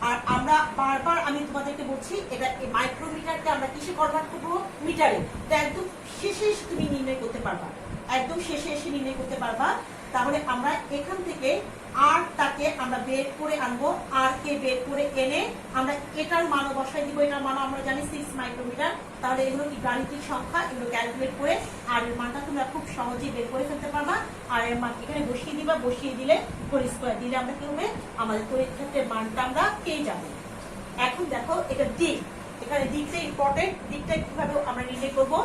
S1: আর আমরা বারবার আমি তোমাদেরকে বলছি, এটা মাইক্রোমিটারকে আমরা কিসে কনভার্ট করবো? মিটারে। তো একদম শেষে এসে তুমি নির্ণয় করতে পারবা, একদম শেষে এসে নির্ণয় করতে পারবা। তাহলে আমরা এখান থেকে আরটাকে আমরা বের করে আনবো, আর কে বের করে এনে আমরা এটার মানও বসাই দিব। এটার মান আমরা জানি 6 মাইক্রোমিটার। তাহলে এগুলো কি গাণিতিক সংখ্যা, এগুলো ক্যালকুলেট করে আর এর মানটা তোমরা খুব সহজেই বের করে ফেলতে পারবা। আর এর মান এখানে বসিয়ে দিবা, বসিয়ে দিলে 4 স্কয়ার দিলে আমরা কি হবে? আমাদের তড়িৎ ক্ষেত্রের মানটা আমরা পেয়ে যাবো। এখন দেখো এটা দিক, এখানে দিকটা ইম্পর্টেন্ট। দিকটা কিভাবে আমরা নির্ণয় করবো?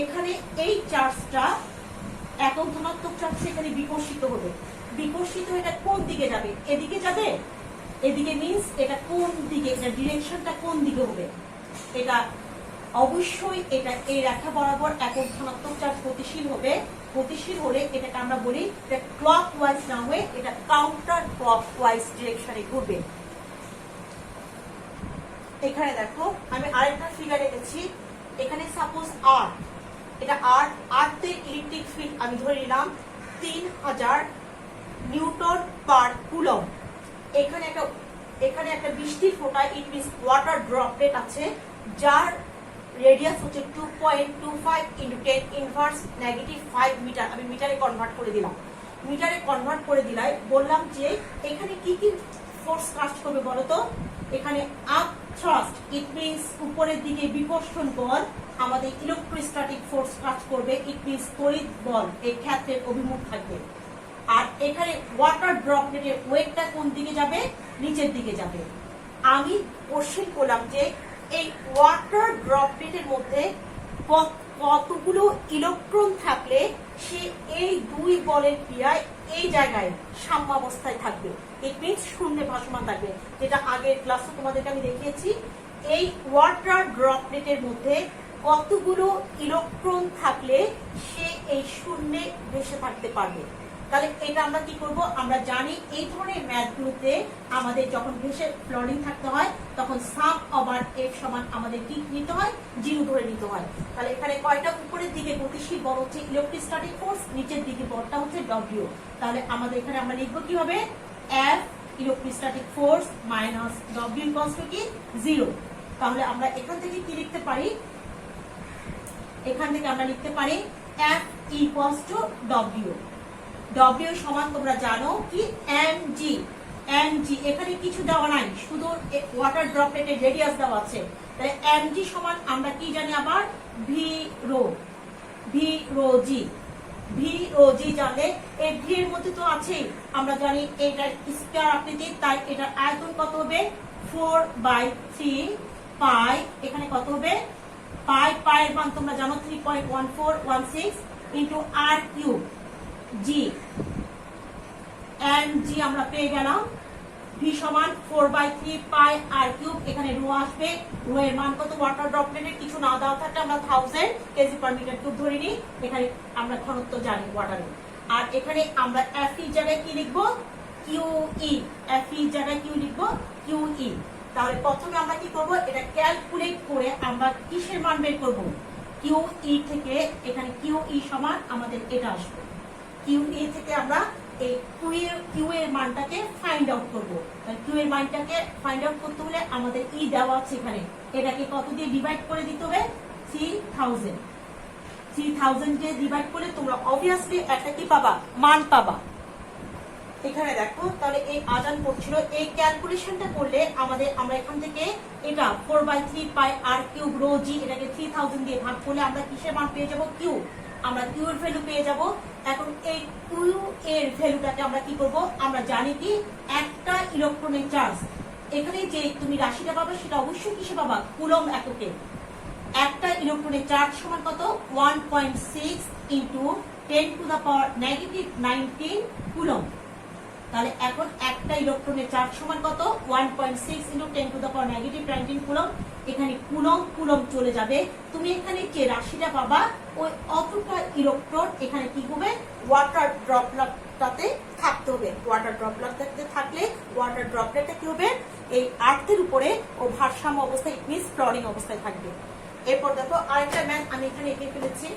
S1: এখানে এই চার্জটা একক ধনাত্মক চার্জ সেখানে বিকর্ষিত হবে। বিকর্ষিত এটা কোন দিকে যাবে? এদিকে যাবে। এদিকে মিন্স এটা কোন দিকে, এটা ডিরেকশনটা কোন দিকে হবে? এটা অবশ্যই এটা এই রেখা বরাবর একক ধনাত্মক চার্জ গতিশীল হবে। গতিশীল হলে এটাকে আমরা বলি এটা ক্লকওয়াইজ না হয়ে এটা কাউন্টার ক্লকওয়াইজ ডিরেকশনে ঘুরবে। এখানে দেখো আমি আরেকটা ফিগার রেখেছি। এখানে সাপোজ আর, এটা আর্থে ইলেকট্রিক ফিল্ড আমি ধরে নিলাম 3000 নিউটন পার কুলম। এখানে একটা বৃষ্টির ফোঁটা, ইট মিনস ওয়াটার ড্রপলেট আছে, যার রেডিয়াস হচ্ছে 2.25 × 10 ইনভার্স -5 মিটার। আমি মিটারে কনভার্ট করে দিলাম। মিটারে কনভার্ট করে দিলাই বললাম যে এখানে কি কি ফোর্স কাজ করবে বলতো? এখানে আপ থ্রাস্ট, ইট মিনস উপরের দিকে বিকর্ষণ বল, আমাদের ইলেকট্রোস্ট্যাটিক ফোর্স কাজ করবে, ইট মিনস তড়িৎ বল এই ক্ষেত্রের অভিমুখ থাকবে। আর এখানে ওয়াটার ড্রপলেটের ওয়েটটা কোন দিকে যাবে? নিচের দিকে যাবে। আমি কোশ্চেন করলাম যে এই ওয়াটার ড্রপলেটের মধ্যে কতগুলো ইলেকট্রন থাকলে সে এই দুই বলের ক্রিয়ায় এই জায়গায় সাম্যাবস্থায় থাকবে, ইট মিনস শূন্যে ভাসমান থাকবে, যেটা আগের ক্লাসে তোমাদেরকে আমি দেখিয়েছি। এই ওয়াটার ড্রপলেটের মধ্যে কতগুলো ইলেকট্রন থাকলে সে এই শূন্যে ভেসে থাকতে পারবে। তাহলে এটা আমরা কি করব? আমরা জানি এই ধরনের ম্যাথগুলোতে আমাদের যখন ভেসে ফ্লোরিং থাকতে হয় তখন সাম ওভার এফ সমান আমাদের কি নিতে হয়? 0 ধরে নিতে হয়। তাহলে এখানে কয়টা উপরের দিকে গতিশীল বল হচ্ছে ইলেকট্রোস্ট্যাটিক ফোর্স, নিচের দিকে বলটা হচ্ছে ডব্লিউ। তাহলে আমাদের এখানে আমরা লিখবো কি হবে? F electrostatic force minus W equals to কি 0। তাহলে আমরা এখান থেকে কি লিখতে পারি? এখান থেকে আমরা লিখতে পারি F equals two W. W সমান তোমরা জানো কি mg। mg এখানে কিছু দেওয়া নাই, শুধু ওয়াটার ড্রপলেটের রেডিয়াস দেওয়া আছে। তাহলে mg সমান আমরা কি জানি আবার? ভি রো জি। ভি রো জি জানলে এই ভি এর মধ্যে তো আছেই, আমরা জানি এটা স্কয়ার আকৃতি, তাই এটার আয়তন কত হবে? 4/3 পাই। এখানে কত হবে? পাই এর মান তোমরা জানো 3.1416 ইনটু আর কিউব জি। mg আমরা পেয়ে গেলাম v সমান 4/3 পাই আর কিউব। এখানে রো আসবে, রো এর মান কত? ওয়াটার ড্রপলেটের কিছু না দেওয়া থাকলে আমরা 1000 কেজি পার মিটার কিউব ধরে নিই। এখানে আমরা ঘনত্ব জানি ওয়াটারের। আর এখানে আমরা fe জায়গায় কি লিখবো? QE। fe জায়গায় কি লিখবো? QE। তাহলে প্রথমে আমরা কি করব? এটা ক্যালকুলেট করে আমরা কিসের মান বের করব? QE থেকে এখানে QE সমান আমাদের এটা আসবে। QE থেকে আমরা এই Q এর মানটাকে ফাইন্ড আউট করবো। Q এর মানটাকে ফাইন্ড আউট করতে হলে আমাদের E দেওয়া আছে এখানে, এটাকে কত দিয়ে ডিভাইড করে দিতে হবে? 3000 দিয়ে ডিভাইড করলে তোমরা অবভিয়াসলি একটা কি পাবা? মান পাবা। এখানে দেখো তাহলে এই আজান পড়ছিল, এই ক্যালকুলেশনটা করলে আমরা এখান থেকে এটা 4/3 পাই আর কিউব রো জি, এটাকে 3000 দিয়ে ভাগ করলে আমরা কিসের মান পেয়ে যাব? Q। আমরা কিউ এর ভ্যালু পেয়ে যাব। এখন এই কিউ এর ভ্যালুটাকে আমরা কি করব? আমরা জানি কি একটা ইলেকট্রনের চার্জ, এখানে যে তুমি রাশিটা পাবে সেটা অবশ্যই কিসে পাবা? কুলম এককে। একটা ইলেকট্রনের চার্জ সমান কত? 1.6 ইনটু 10⁻⁻19 কুলম। তাহলে এখন একটা ইলেকট্রনের চার্জ সমান কত? 1.6 ইনটু 10⁻⁻19 কুলম। এখানে কুলম চলে যাবে। তুমি এখানে যে রাশিটা পাবা ওই অতটা ইলেকট্রন এখানে কি হবে? ওয়াটার ড্রপলেটটাতে থাকতে হবে। ওয়াটার ড্রপলেটটাতে থাকলে ওয়াটার ড্রপলেটটা কি হবে? এই আর্থের উপরে ও ভারসাম্য অবস্থায়, ইট মিনস ফ্লোরিং অবস্থায় থাকবে। এরপর দেখো আরেকটা ম্যাথ আমি এখানে এঁকে ফেলেছি।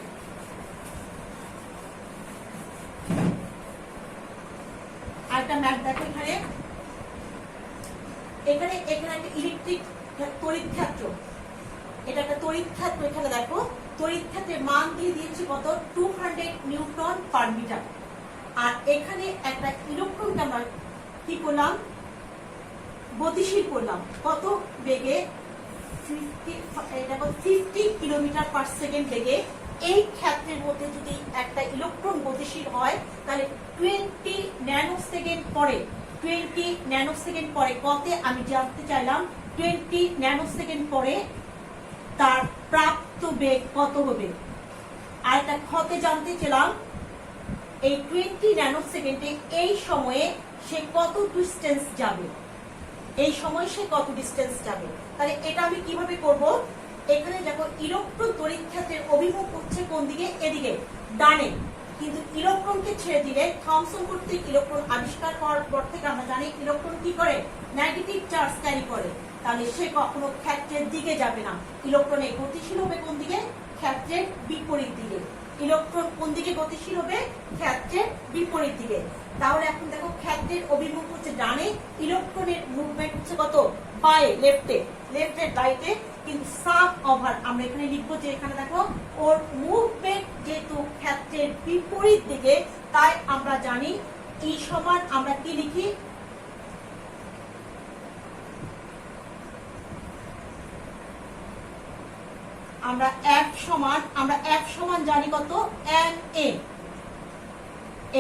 S1: আরেকটা ম্যাথ দেখো এখানে একটা ইলেকট্রিক তড়িৎ ক্ষেত্র, এটা একটা তড়িৎ ক্ষেত্র। এখানে দেখো তড়িৎ ক্ষেত্রের মান দিয়ে দিয়েছি কত? 200 নিউটন পার মিটার। আর এখানে একটা ইলেকট্রনকে আমরা কি করলাম? গতিশীল করলাম কত বেগে? 50 কিলোমিটার পার সেকেন্ড বেগে। এই ক্ষেত্রের মধ্যে যদি একটা ইলেকট্রন গতিশীল হয় তাহলে 20 ন্যানোসেকেন্ড পরে কতে আমি জানতে চাইলাম 20 ন্যানোসেকেন্ড পরে তার প্রাপ্ত বেগ কত হবে। আর একটা ক্ষতে জানতে চাইলাম এই 20 ন্যানো সেকেন্ডে এই সময়ে সে কত ডিস্টেন্স যাবে, এই সময় সে কত ডিস্টেন্স যাবে। তাহলে এটা আমি কিভাবে করব, এখানে দেখো ইলেকট্রন তড়িৎ ক্ষেত্রের অভিমুখ হচ্ছে কোন দিকে, এদিকে ডানে। কিন্তু ইলেকট্রনকে ছেড়ে দিলে থমসন কর্তৃক ইলেকট্রন আবিষ্কার করার পর থেকে আমরা জানি ইলেকট্রন কি করে, নেগেটিভ চার্জ ক্যারি করে। তাহলে সে কখনো ক্ষেত্রের দিকে যাবে না। ইলেকট্রনে গতিশীল হবে কোন দিকে, ক্ষেত্রের বিপরীত দিকে। ইলেকট্রন কোন দিকে গতিশীল হবে, ক্ষেত্রের বিপরীত দিকে। তাহলে এখন দেখো ক্ষেত্রের অভিমুখ হচ্ছে ডানে, ইলেকট্রনের মুভমেন্ট হচ্ছে কত, বায়ে, লেফটে, লেফটের রাইটে। কিন্তু সাব ওভার আমরা এখানে লিখবো যে এখানে দেখো ওর মুভমেন্ট যেহেতু ক্ষেত্রের বিপরীত দিকে, তাই আমরা জানি ই সমান আমরা কি লিখি, আমরা F সমান জানি কত, ma।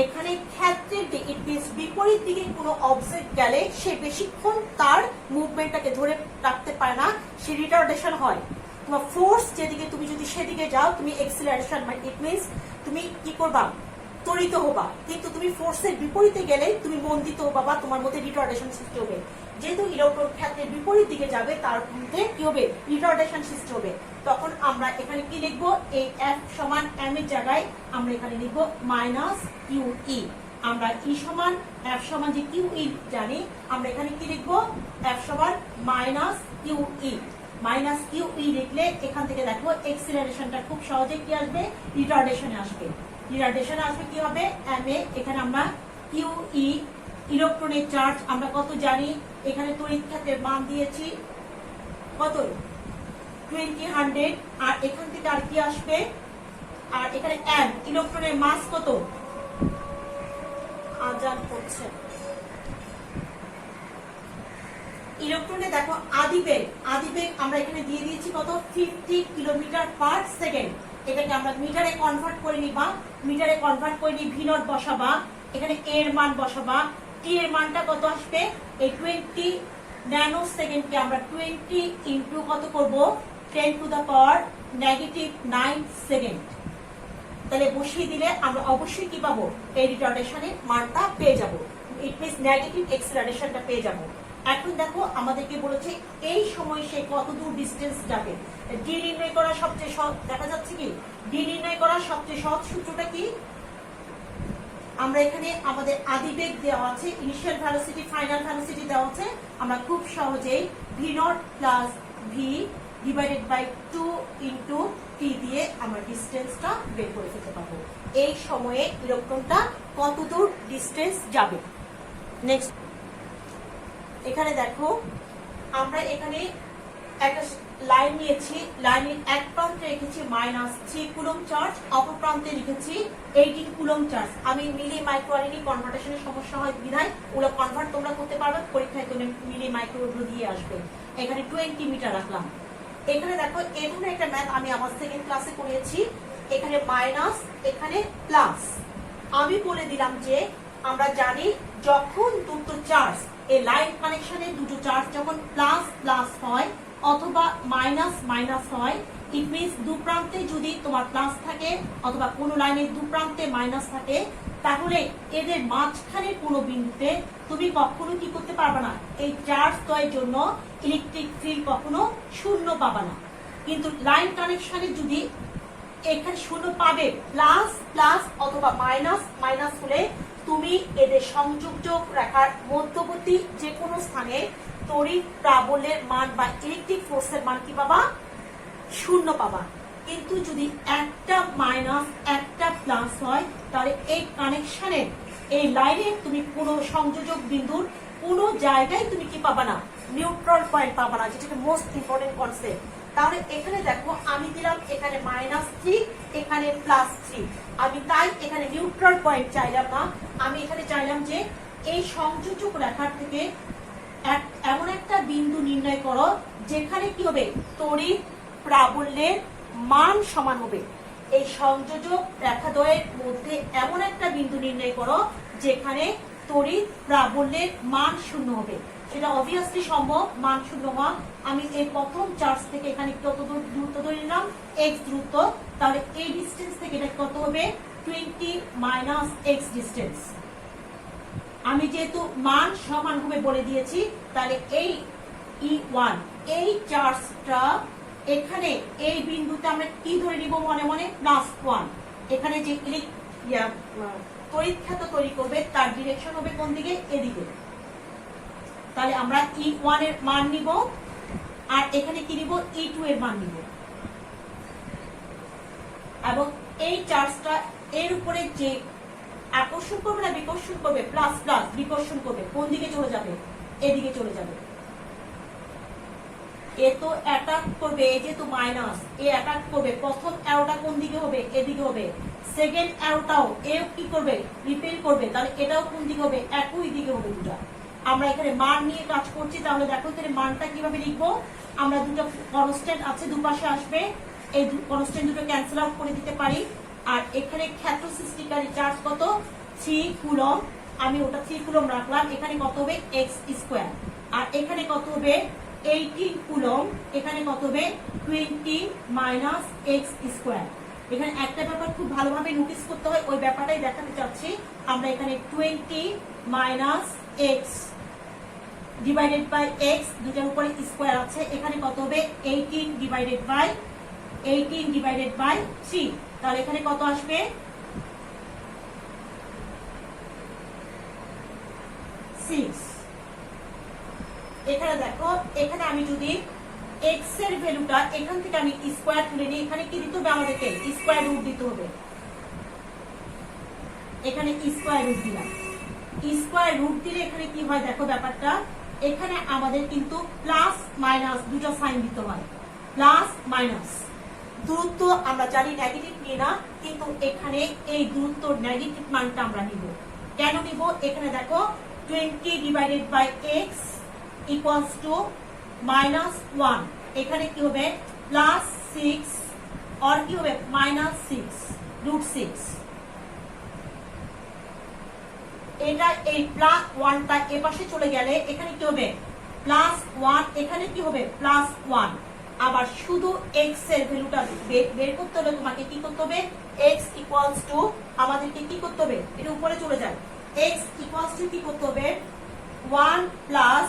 S1: এখানে ক্ষেত্রের দিকে বিপরীত দিকে কোনো অবজেক্ট গেলে সে বেশিক্ষণ তার মুভমেন্টটাকে ধরে রাখতে পারে না, সে রিটার্ডেশন হয়। তোমার ফোর্স যেদিকে তুমি যদি সেদিকে যাও তুমি এক্সিলারেশন, মানে ইট মিনস তুমি কি করবা, ত্বরিত হবা। কিন্তু তুমি ফোর্সের বিপরীতে গেলে তুমি মন্দিত হবা বা তোমার মধ্যে রিটার্ডেশন সৃষ্টি হবে। যেহেতু ইলেকট্রন ক্ষেত্রের বিপরীত দিকে যাবে তার মধ্যে কি হবে, রিটার্ডেশন সৃষ্টি হবে। তখন আমরা এখানে কি লিখবো, এই F সমান m এর জায়গায় আমরা এখানে লিখবো মাইনাস QE। আমরা E সমান F সমান যে QE জানি, আমরা এখানে কি লিখবো, F সমান মাইনাস QE। মাইনাস QE লিখলে এখান থেকে দেখো এক্সিলারেশনটা খুব সহজে কি আসবে, রিটার্ডেশনে আসবে। রিটার্ডেশনে আসবে কি হবে, ma। এখানে আমরা QE ইলেকট্রনের চার্জ আমরা কত জানি, এখানে তড়িৎ ক্ষেত্রের মান দিয়েছি কত, 20 আর এখান থেকে আর কি আসবে, আর এখানে m ইলেকট্রনের মাস কত, আজান করছে। ইলেকট্রনে দেখো আদিবেগ আমরা এখানে দিয়ে দিয়েছি কত, 50 কিলোমিটার পার সেকেন্ড। এটাকে আমরা মিটারে কনভার্ট করে নিবা, মিটারে কনভার্ট করে নিয়ে v0 বসাবা, এখানে a এর মান বসাবা, t এর মানটা কত আসবে, এই 20 ন্যানো সেকেন্ডকে আমরা 20 ইনটু কত করব, 10 টু দা পাওয়ার -9 সেকেন্ড। তাহলে বসিয়ে দিলে আমরা অবশ্যই কি পাবো, এই রিটার্ডেশনের মানটা পেয়ে যাব, ইট মিন্স নেগেটিভ এক্সিলারেশনটা পেয়ে যাব। এখন দেখো আমাদেরকে বলেছে এই সময় সে কত দূর ডিস্টেন্স যাবে। ডি নির্ণয় করা সবচেয়ে সহজ, দেখা যাচ্ছে কি, ডি নির্ণয় করার সবচেয়ে সহজ সূত্রটা কি, আমরা এখানে আমাদের আদিবেগ দেওয়া আছে, ইনিশিয়াল ভেলোসিটি, ফাইনাল ভেলোসিটি দেওয়া আছে। আমরা খুব সহজেই v0 plus v divided by 2 into t দিয়ে আমরা ডিস্টেন্সটা বের করে ফেলতে পারবো। এই সময়ে ইলেকট্রনটা কত দূর ডিস্টেন্স যাবে। নেক্সট এখানে দেখো আমরা এখানে একটা লাইন নিয়েছি, লাইনের এক প্রান্তে রেখেছি -3 কুলম্ব চার্জ, অপর প্রান্তে লিখেছি 18 কুলম্ব চার্জ। আমি মিলি মাইক্রো আরএনএ কনভার্টেশনের সমস্যা হয় বিধায় ওগুলো কনভার্ট তোমরা করতে পারবে, পরীক্ষায় তুমি মিলি মাইক্রো দিয়ে আসবে। এখানে 20 মিটার রাখলাম। এখানে দেখো এই ধরনের একটা ম্যাথ আমি আমার সেকেন্ড ক্লাসে করিয়েছি, এখানে মাইনাস এখানে প্লাস। আমি বলে দিলাম যে আমরা জানি যখন দুটো চার্জ, এই লাইন কানেকশনে দুটো চার্জ যখন প্লাস প্লাস হয় অথবা মাইনাস মাইনাস হয়, ইট মিনস দু প্রান্তে যদি তোমার প্লাস থাকে অথবা কোনো লাইনের দু প্রান্তে মাইনাস থাকে, তাহলে এদের মাঝখানের কোনো বিন্দুতে তুমি কখনো কি করতে পারবে না, এই চার্জ দ্বয়ের জন্য ইলেকট্রিক ফিল্ড কখনো শূন্য পাবে না। কিন্তু লাইন কানেকশনে যদি এখানে শূন্য পাবে, প্লাস প্লাস অথবা মাইনাস মাইনাস হলে তুমি এদের সংযোগ রেখার মধ্যবর্তী যে কোনো স্থানে তড়িৎ প্রাবল্যের মান বা ইলেকট্রিক ফোর্সের মান কি পাবা, শূন্য পাবা। কিন্তু যদি একটা মাইনাস একটা প্লাস হয় তাহলে এই কানেকশনের এই লাইনে তুমি কোনো সংযোজক বিন্দুর কোনো জায়গায় তুমি কি পাবা না, নিউট্রাল পয়েন্ট পাবা না, যেটা মোস্ট ইম্পর্টেন্ট কনসেপ্ট। তাহলে এখানে দেখো আমি দিলাম এখানে -3, এখানে +3। আমি তাই এখানে নিউট্রাল পয়েন্ট চাইলাম না, আমি এখানে চাইলাম যে এই সংযোজক রেখার থেকে এমন একটা বিন্দু নির্ণয় করো যেখানে কি হবে, তড়িৎ প্রাবল্যের মান সমান হবে। এই সংযোজক রেখাদ্বয়ের মধ্যে এমন একটা বিন্দু নির্ণয় করো যেখানে তড়িৎ প্রাবল্যের মান শূন্য হবে। সেটা অবভিয়াসলি সম্ভব, মান শূন্য হওয়া। আমি এই প্রথম চার্জ থেকে এখানে কত দূরত্ব ধরে নিলাম, x দূরত্ব। তাহলে এই ডিস্টেন্স থেকে এটা কত হবে, 20 মাইনাস এক্স ডিস্টেন্স। আমি যেহেতু মান সমান ভাবে বলে দিয়েছি, তাহলে এই E1 এই চার্জটা এখানে এই বিন্দুতে আমরা কি ধরে নিব মনে মনে +1। এখানে যে তড়িৎ ক্ষেত্র তৈরি করবে তার ডিরেকশন হবে কোন দিকে? এদিকে। তাহলে আমরা E1 এর মান নিব আর এখানে কি নিব? E2 এর মান নিব এবং এই চার্জটা এর উপরে যে আকর্ষণ করবে না বিকর্ষণ করবে, প্লাস প্লাস বিকর্ষণ করবে, কোন দিকে চলে যাবে? এদিকে চলে যাবে। এ তো অ্যাটাক করবে, এই যেহেতু মাইনাস, এ অ্যাটাক করবে। প্রথম অ্যারোটা কোন দিকে হবে? এদিকে হবে। সেকেন্ড অ্যারোটাও এ কি করবে? রিপেল করবে। তাহলে এটাও কোন দিকে হবে? একই দিকে হবে দুটা। আমরা এখানে মান নিয়ে কাজ করছি, তাহলে দেখো এখানে মানটা কিভাবে লিখবো? আমরা দুটো কনস্ট্যান্ট আছে, দুপাশে আসবে, এই কনস্ট্যান্ট দুটো ক্যান্সেল আউট করে দিতে পারি। আর এখানে ক্ষেত্র সৃষ্টিকারী চার্জ কত? 3 কুলম। আমি ওটা 3 কুলম রাখলাম। এখানে কত হবে? X square. আর এখানে কত হবে? 18 কুলম। এখানে কত হবে? 20 মাইনাস এক্স স্কোয়ার। এখানে একটা ব্যাপার খুব ভালোভাবে নোটিস করতে হয়, ওই ব্যাপারটাই দেখাতে চাচ্ছি। আমরা এখানে 20 minus X divided by X, দুটার উপরে স্কোয়ার আছে। এখানে কত হবে? 18 ডিভাইডেড বাই 3। তাহলে এখানে কত আসবে? 6। এখানে দেখো, এখানে আমি যদি এক্স এর ভ্যালুটা এখান থেকে আমি স্কোয়ার তুলে নিই, এখানে কি দিতে হবে? আমাদেরকে স্কোয়ার রুট দিতে হবে। এখানে স্কোয়ার রুট দিলাম। স্কোয়ার রুট দিলে এখানে কি হয় দেখো ব্যাপারটা, এখানে আমাদের কিন্তু প্লাস মাইনাস দুটো সাইন দিতে হয়। প্লাস মাইনাস দূরত্ব আমরা জানি নেগেটিভ নিয়ে না, কিন্তু এখানে এই দূরত্ব নেগেটিভ মানটা আমরা নিব। কেন নিব? এখানে দেখো 20 divided by X equals to -1। এখানে কি হবে? +6 আর কি হবে? -6 √6। এটা এই +1টা এ পাশে চলে গেলে এখানে কি হবে? +1। এখানে কি হবে? +1। আবার শুধু x এর ভ্যালুটা বের করতে হলে তোমাকে কি করতে হবে? x ইকুয়ালস টু আমাদেরকে কি করতে হবে? এটা উপরে চলে যায়। x ইকুয়ালস টু কি করতে হবে? 1 প্লাস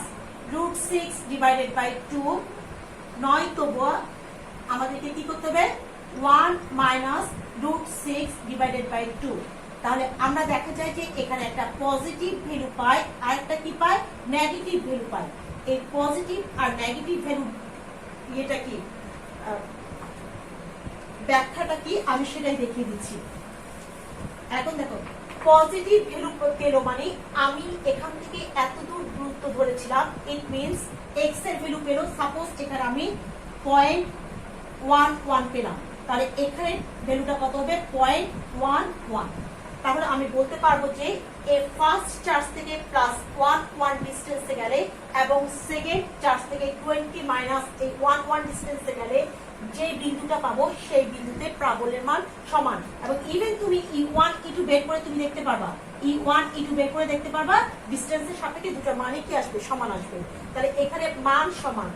S1: √6 ডিভাইডেড বাই 2, নয়তো আমাদেরকে কি করতে হবে? 1 মাইনাস √6 ডিভাইডেড বাই 2। তাহলে আমরা দেখা যায় যে এখানে একটা পজিটিভ ভ্যালু পাই আর একটা কি পাই? নেগেটিভ ভ্যালু পাই। এই পজিটিভ আর নেগেটিভ ভ্যালু এটা কি ব্যাখ্যাটা কি আমি সেটাই দেখিয়ে দিচ্ছি। এখন দেখো, পজিটিভ ভ্যালু পেল মানে আমি এখান থেকে এত দূর দূরত্ব ধরেছিলাম, ইট মিনস এক্স এর ভ্যালু পেল। সাপোজ এখানে আমি 0.11 পেলাম, তাহলে এখানে ভ্যালুটা কত হবে? 0.11। তাহলে আমি বলতে পারবো যে এই ফার্স্ট চার্জ থেকে +1 ডিস্টেন্সে গেলে এবং সেকেন্ড চার্জ থেকে 20 মাইনাস এই 1 ডিস্টেন্সে গেলে যে বিন্দুটা পাবো সেই বিন্দুতে প্রাবল্যের মান সমান। এবং ইভেন তুমি E1 E2 বের করে তুমি দেখতে পারবা, E1 E2 বের করে দেখতে পারবা, ডিস্টেন্সের সাপেক্ষে দুটো মানে কি আসবে? সমান আসবে। তাহলে এখানে মান সমান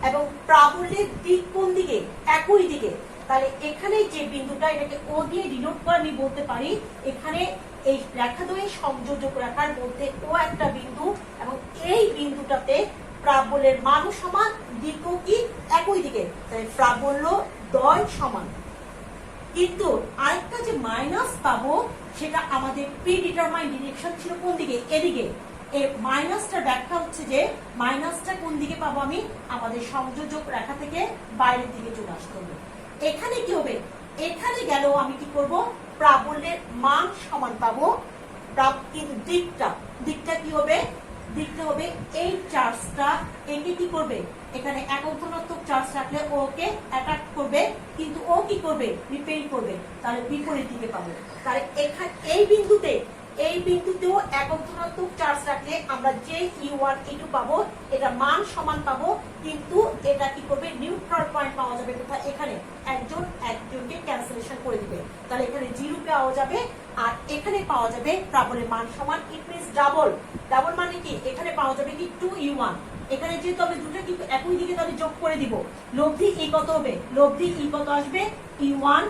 S1: এবং প্রাবল্যের দিক কোন দিকে? একই দিকে। তাহলে এখানে যে বিন্দুটা, এটাকে ও দিয়ে ডিনোট করে আমি বলতে পারি এখানে এই রেখাদ্বয়ের সংযোজক রেখার মধ্যে ও একটা বিন্দু এবং এই বিন্দুটাতে প্রাবল্যের মান সমান, দিকও কি? একই দিকে। তাই প্রাবল্য দ্বয় সমান। কিন্তু আরেকটা যে মাইনাস পাবো সেটা আমাদের প্রিডিটারমাইন্ড ডিরেকশন ছিল কোন দিকে? এদিকে। এই মাইনাসটা ব্যাখ্যা হচ্ছে যে মাইনাসটা কোন দিকে পাবো? আমি আমাদের সংযোজক রেখা থেকে বাইরের দিকে চলে আসতে হবে। এখানে কি হবে? এখানে গেলেও আমি কি করব? প্রাবল্যের মান সমান পাবো। কিন্তু দিকটা কি হবে? দিকটা হবে এই চার্জটা একে কি করবে? এখানে একক ধনাত্মক চার্জ রাখলে ওকে অ্যাটাক করবে, কিন্তু ও কি করবে? রিপেল করবে। তাহলে বিপরীত দিকে পাবো। তাহলে এখানে এই বিন্দুতেও একক ধনাত্মক চার্জ রাখলে আমরা যে E1 E2 পাবো এটা মান সমান পাবো, কিন্তু এটা কি করবে? নিউট্রাল পয়েন্ট পাওয়া যাবে কোথায়? এখানে একজনকে ক্যান্সেলেশন করে দিবে। তাহলে এখানে 0 পাওয়া যাবে আর এখানে পাওয়া যাবে প্রাবল্যের মান সমান। ইট মিনস ডাবল মানে কি? এখানে পাওয়া যাবে কি? 2E1। এখানে যেহেতু আমি দুটো কিন্তু একই দিকে তাহলে যোগ করে দিব। লব্ধি ই কত হবে? লব্ধি ই কত আসবে? E1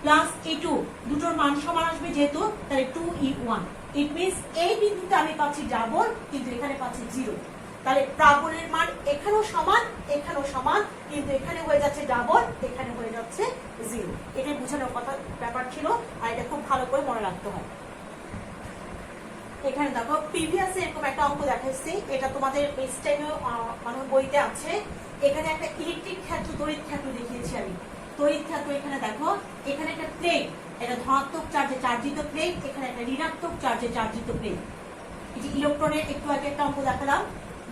S1: প্লাস E2 দুটোর মান সমান আসবে যেহেতু, তাহলে 2E1। ইট মিনস এই বিন্দুতে আমি পাচ্ছি ডাবল, কিন্তু এখানে পাচ্ছি 0। তাহলে প্রাবল্যের মান এখানেও সমান, এখানেও সমান, কিন্তু এখানে হয়ে যাচ্ছে ডাবল, এখানে হয়ে যাচ্ছে 0। এটাই বোঝানোর কথা ব্যাপার ছিল, আর এটা খুব ভালো করে মনে রাখতে হয়। এখানে দেখো প্রিভিয়াস এরকম একটা অঙ্ক দেখাচ্ছি, এটা তোমাদের মানে বইতে আছে। এখানে একটা ইলেকট্রিক ক্ষেত্র, তড়িৎ ক্ষেত্র দেখিয়েছি আমি। তড়িৎ ক্ষেত্র এখানে দেখো, এখানে একটা প্লেট, এটা ধনাত্মক চার্জে চার্জিত প্লেট, এখানে একটা ঋণাত্মক চার্জে চার্জিত প্লেট। এই যে ইলেকট্রনের একটু আগে একটা অঙ্ক দেখালাম,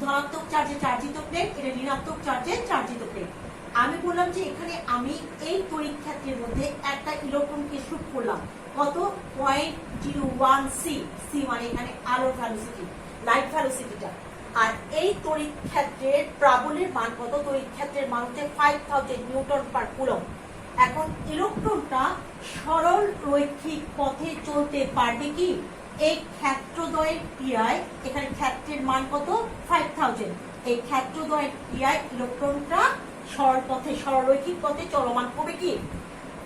S1: ধনাত্মক চার্জে চার্জিত প্লেট, এটা ঋণাত্মক চার্জে চার্জিত প্লেট। আমি বললাম যে এখানে আমি এই তড়িৎ ক্ষেত্রের মধ্যে একটা ইলেকট্রনকে শুট করলাম, কত 0.01 সি, সি মানে এখানে আলোর ভ্যালোসিটি, লাইট ভ্যালোসিটিটা। আর এই তড়িৎ ক্ষেত্রের প্রাবল্যের মান কত? তড়িৎ ক্ষেত্রের মান হচ্ছে 5000 নিউটন পার কুলম। এখন ইলেকট্রনটা সরল রৈখিক পথে চলতে পারবে কি? এই ক্ষেত্রদ্বয়ের ক্রিয়ায়, এখানে ক্ষেত্রের মান কত? 5000। এই ক্ষেত্রদ্বয়ের ক্রিয়ায় ইলেকট্রনটা সরল পথে, সরলরৈখিক পথে চলমান হবে কি?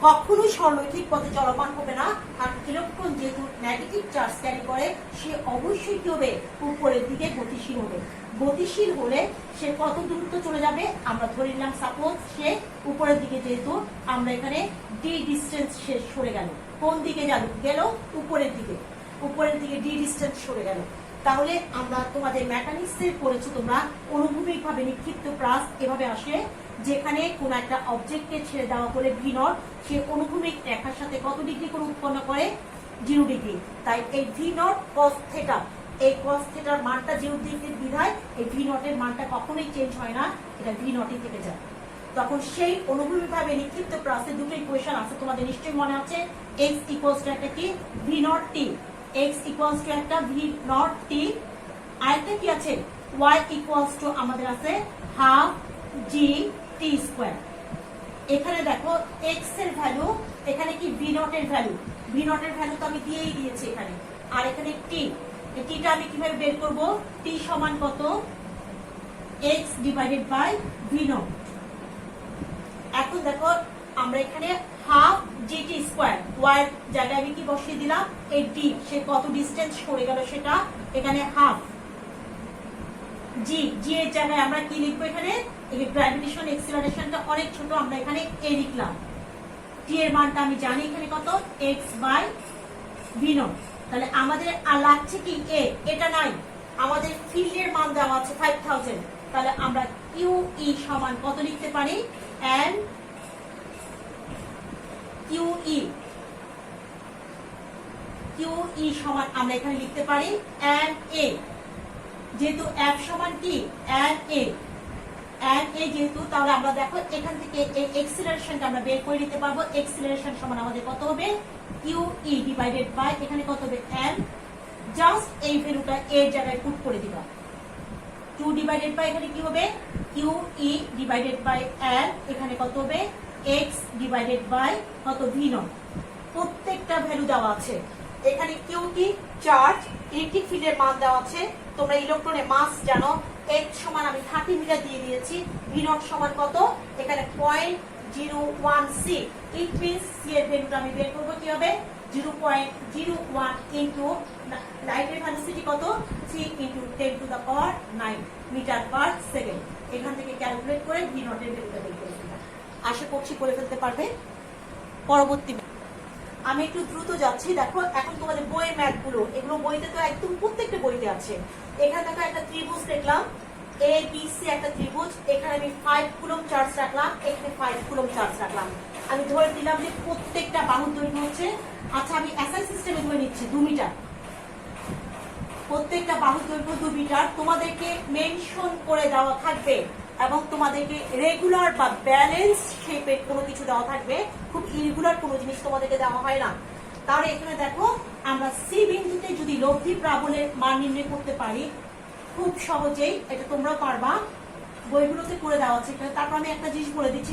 S1: কখনোই সরলরৈখিক পথে চলমান হবে না। আর ইলেকট্রন যেহেতু নেগেটিভ চার্জ ক্যারি করে, সে অবশ্যই কি হবে? উপরের দিকে গতিশীল হবে। গতিশীল হলে সে কত দূরত্ব চলে যাবে? আমরা ধরে নিলাম সাপোজ সে উপরের দিকে, যেহেতু আমরা এখানে ডি ডিস্টেন্স সে সরে গেল। কোন দিকে গেল? উপরের দিকে। উপরের দিকে ডি ডিস্টেন্স সরে গেল। তাহলে আমরা তোমাদের মেকানিক্সে পড়েছো তোমরা, অনুভূমিক ভাবে নিক্ষিপ্ত প্রাস এভাবে আসে, যেখানে কোন একটা অবজেক্টকে ছেড়ে দেওয়া হলে ভি নট, সে অনুভূমিক রেখার সাথে কত ডিগ্রি করে উৎপন্ন করে? 0 ডিগ্রি। তাই এই ভি নট কস থিটা, এই কস থিটার মানটা 0 ডিগ্রির বিধায় এই ভি নটের মানটা কখনোই চেঞ্জ হয় না, এটা ভি নটই থেকে যায়। তখন সেই অনুভূমিক ভাবে নিক্ষিপ্ত প্রাসে দুটো ইকুয়েশন আছে, তোমাদের নিশ্চয়ই মনে আছে। x ইকুয়ালস টু একটা কি? V naught T. x equals to একটা ভি নট টি। আরেকটা কি আছে? y ইকুয়ালস টু আমাদের আছে হাফ জি টি স্কোয়ার। এখানে দেখো x এর ভ্যালু, এখানে কি ভি নট এর ভ্যালু, ভি নট এর ভ্যালু তো আমি দিয়েই দিয়েছি এখানে। আর এখানে টি, এই টিটা আমি কিভাবে বের করব? টি সমান কত? x divided by V naught. এখন দেখো আমরা এখানে হাফ জিটি স্কোয়ার, ওয়াই এর জায়গায় আমি কি বসিয়ে দিলাম? এই ডি, সে কত ডিস্টেন্স সরে গেল সেটা, এখানে হাফ জি, জি এর জায়গায় আমরা কি লিখবো? এখানে এই গ্র্যাভিটেশন এক্সিলারেশনটা অনেক ছোট, আমরা এখানে এ লিখলাম। টি এর মানটা আমি জানি এখানে কত? x by V naught. তাহলে আমাদের আর লাগছে কি? এ, এটা নাই, আমাদের ফিল্ডের মান দেওয়া আছে 5000। তাহলে আমরা কিউ ই সমান কত লিখতে পারি? এন কিউ ই সমান আমরা এখানে লিখতে পারি এন এ, যেহেতু এফ সমান কি? এন এ যেহেতু, তাহলে আমরা দেখো এখান থেকে এই এক্সিলারেশনটা আমরা বের করে নিতে পারবো। এক্সিলারেশন সমান আমাদের কত হবে? কিউ ই ডিভাইডেড বাই, এখানে কত হবে? এন। জাস্ট এই ভ্যালুটা এর জায়গায় পুট করে দিবা। 2 ডিভাইডেড বাই এখানে কি হবে? Q E divided by N, এখানে কত হবে? এক্স ডিভাইডেড বাই কত? V naught. প্রত্যেকটা ভ্যালু দেওয়া আছে। এখানে কিউ কি? চার্জ, ইলেকট্রিক ফিল্ডের মান দেওয়া আছে। তোমরা ইলেকট্রনের মাস জানো, x সমান আমি 30 মিটার দিয়ে দিয়েছি। ভি নট সমান কত? এখানে 0.01 সি। ইট মিনস সি এর ভ্যালুটা আমি বের করবো কি হবে? 0.01 ইন্টু লাইটের ভ্যালোসিটি কত? 3 into 10 to the power 9 metre per second. এখান থেকে ক্যালকুলেট করে ভি নট এর ভ্যালুটা বের করে ফেলবে। আশা করছি করে ফেলতে পারবে। পরবর্তী আমি একটু দ্রুত যাচ্ছি। দেখো এখন তোমাদের বইয়ের ম্যাথ গুলো, এগুলো বইতে তো একদম প্রত্যেকটা বইতে আছে। এখানে দেখো একটা ত্রিভুজ দেখলাম, এ বি সি একটা ত্রিভুজ। এখানে আমি 5 কুলম চার্জ রাখলাম, এখানে 5 কুলম চার্জ রাখলাম। আমি ধরে দিলাম যে প্রত্যেকটা বাহুর দৈর্ঘ্য হচ্ছে, আচ্ছা আমি এসআই সিস্টেমে ধরে নিচ্ছি 2 মিটার। প্রত্যেকটা বাহুর দৈর্ঘ্য 2 মিটার। তোমাদেরকে মেনশন করে দেওয়া থাকবে এবং তোমাদেরকে রেগুলার বা ব্যালেন্স শেপের কোনো কিছু দেওয়া থাকবে। খুব ইরেগুলার কোনো জিনিস তোমাদেরকে দেওয়া হয় না। তাহলে এখানে দেখো আমরা সি বিন্দুতে যদি লব্ধি প্রাবল্যের মান নির্ণয় করতে পারি খুব সহজেই, এটা তোমরা পারবা, বইগুলোতে করে দেওয়া আছে। তারপর আমি একটা জিনিস বলে দিচ্ছি,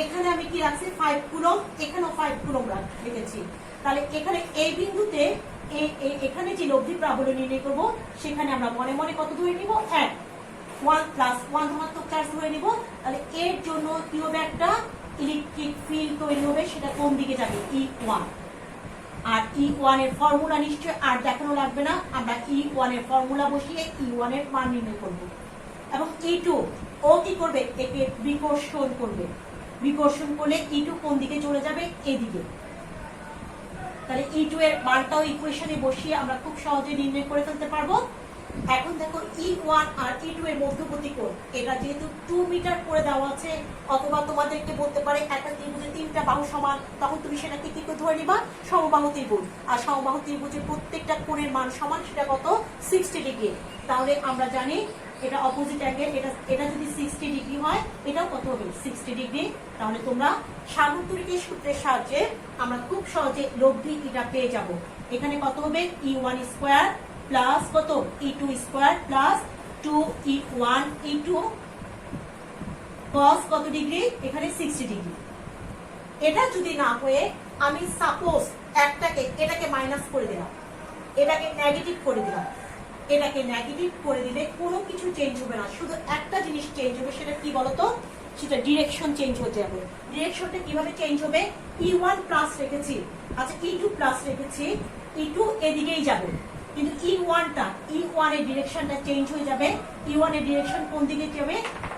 S1: এখানে আমি কি রাখছি? 5 কুলম, এখানেও 5 কুলম রেখেছি। তাহলে এখানে এই বিন্দুতে এখানে যে লব্ধি প্রাবল্য নির্ণয় করবো, সেখানে আমরা মনে মনে কত ধরে নিব? 1 প্লাস 1 ধনাত্মক চার্জ ধরে নিব। তাহলে এর জন্য কি হবে? একটা ইলেকট্রিক ফিল্ড তৈরি হবে সেটা কোন দিকে যাবে, E1। আর E1 এর ফর্মুলা নিশ্চয় আর দেখানো লাগবে না, আমরা E1 এর ফর্মুলা বসিয়ে E1 এর মান নির্ণয় করব। এবং E2 ও কি করবে, একে বিকর্ষণ করবে, বিকর্ষণ করলে E2 কোন দিকে চলে যাবে, এদিকে। তাহলে E2 এর মানটাও ইকুয়েশনে বসিয়ে আমরা খুব সহজে নির্ণয় করে ফেলতে পারবো। এখন দেখো E1 আর E2 এর মধ্যবর্তী কোণ, এটা যেহেতু 2 মিটার করে দেওয়া আছে, অথবা তোমাদেরকে বলতে পারে একটা ত্রিভুজের 3টা বাহু সমান, তখন তুমি সেটাকে কি করে ধরে নিবা, সমবাহু ত্রিভুজ। আর সমবাহু ত্রিভুজের প্রত্যেকটা কোণের মান সমান, সেটা কত, 60 ডিগ্রি। তাহলে আমরা জানি এটা অপোজিট অ্যাঙ্গেল, এটা যদি 60 ডিগ্রি হয়, এটাও কত হবে, 60 ডিগ্রি। তাহলে তোমরা সার্বত্রিকের সূত্রের সাহায্যে আমরা খুব সহজে লব্ধি এটা পেয়ে যাব। এখানে কত হবে, E1 স্কয়ার প্লাস কত, E2 square plus 2E1 E2 cos কত ডিগ্রি, এখানে 60 ডিগ্রি। এটা যদি না হয়ে আমি সাপোজ এটাকে মাইনাস করে দিলাম, এটাকে নেগেটিভ করে দিলাম, এটাকে নেগেটিভ করে দিলে কোনো কিছু চেঞ্জ হবে না, শুধু একটা জিনিস চেঞ্জ হবে, সেটা কি বলতো, সেটা ডিরেকশন চেঞ্জ হতে যাবে। ডিরেকশনটা কিভাবে চেঞ্জ হবে, E1 প্লাস রেখেছি, আচ্ছা E2 প্লাস রেখেছি, E2 এদিকেই যাবে, কিন্তু E1 এর ডিরেকশনটা চেঞ্জ হয়ে যাবে। E1 এর ডিরেকশন কোন দিকে যাবে,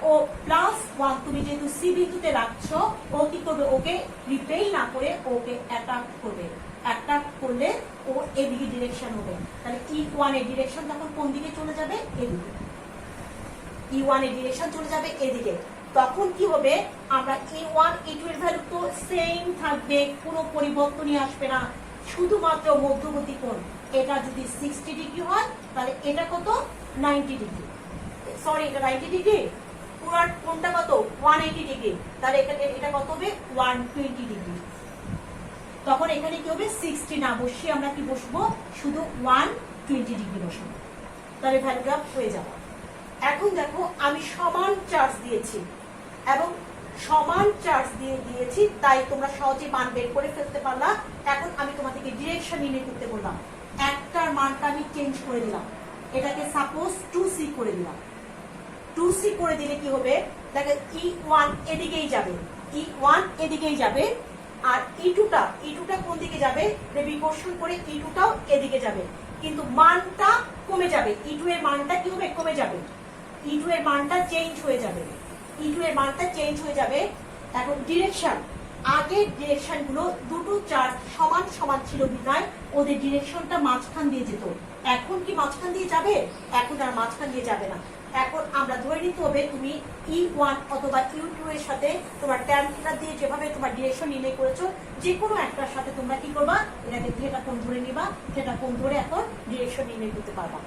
S1: ও +1, তুমি যেহেতু সি বিন্দুতে রাখছো, ও কি করবে, ওকে রিপেল না করে ওকে অ্যাটাক করবে, অ্যাটাক করলে ও এদিকে ডিরেকশন হবে। তাহলে E1 এর ডিরেকশন তখন কোন দিকে চলে যাবে, এদিকে। E1 এর ডিরেকশন চলে যাবে এদিকে। তখন কি হবে, আমরা E1 E2 এর ভ্যালু তো সেম থাকবে, কোনো পরিবর্তনই আসবে না, শুধুমাত্র মধ্যবর্তী কোণ। এটা যদি 60 ডিগ্রি হয়, তাহলে এটা কত, 90 ডিগ্রি, সরি এটা 90 ডিগ্রি, পুরো কোণটা কত, 180 ডিগ্রি, তাহলে এটা কত হবে, 120 ডিগ্রি। তখন এখানে কি হবে, 60 না বসিয়ে আমরা কি বসবো, শুধু 120 ডিগ্রি বসবো, তাহলে ভ্যালুটা হয়ে যাবে। এখন দেখো আমি সমান চার্জ দিয়েছি, এবং সমান চার্জ দিয়েছি, তাই তোমরা সহজে মান বের করে ফেলতে পারলা। এখন আমি তোমাদেরকে ডিরেকশন নির্ণয় করতে বললাম, একটার মানটা আমি চেঞ্জ করে দিলাম, এটাকে সাপোজ 2C করে দিলাম। 2C করে দিলে কি হবে, দেখো E1 এদিকেই যাবে, E1 এদিকেই যাবে, আর E2টা কোন দিকে যাবে, বিকর্ষণ করে E2টাও এদিকে যাবে, কিন্তু মানটা কমে যাবে, E2 এর মানটা কি হবে, কমে যাবে, E2 এর মানটা চেঞ্জ হয়ে যাবে, E2 এর মানটা চেঞ্জ হয়ে যাবে। এখন ডিরেকশন, আগের ডিরেকশন গুলো দুটো চার্জ সমান সমান ছিল বিধায় ওদের ডিরেকশনটা মাঝখান দিয়ে যেত, এখন কি মাঝখান দিয়ে যাবে, এখন আর মাঝখান দিয়ে যাবে না। এখন আমরা ধরে নিতে হবে, তুমি E1 অথবা E2 এর সাথে তোমার ট্যান থিটা দিয়ে যেভাবে তোমার ডিরেকশন নির্ণয় করেছো, যে কোনো একটার সাথে তোমরা কি করবা, এটাকে থিটা কোণ ধরে নিবা, থিটা কোণ ধরে এখন ডিরেকশন নির্ণয় করতে পারবা।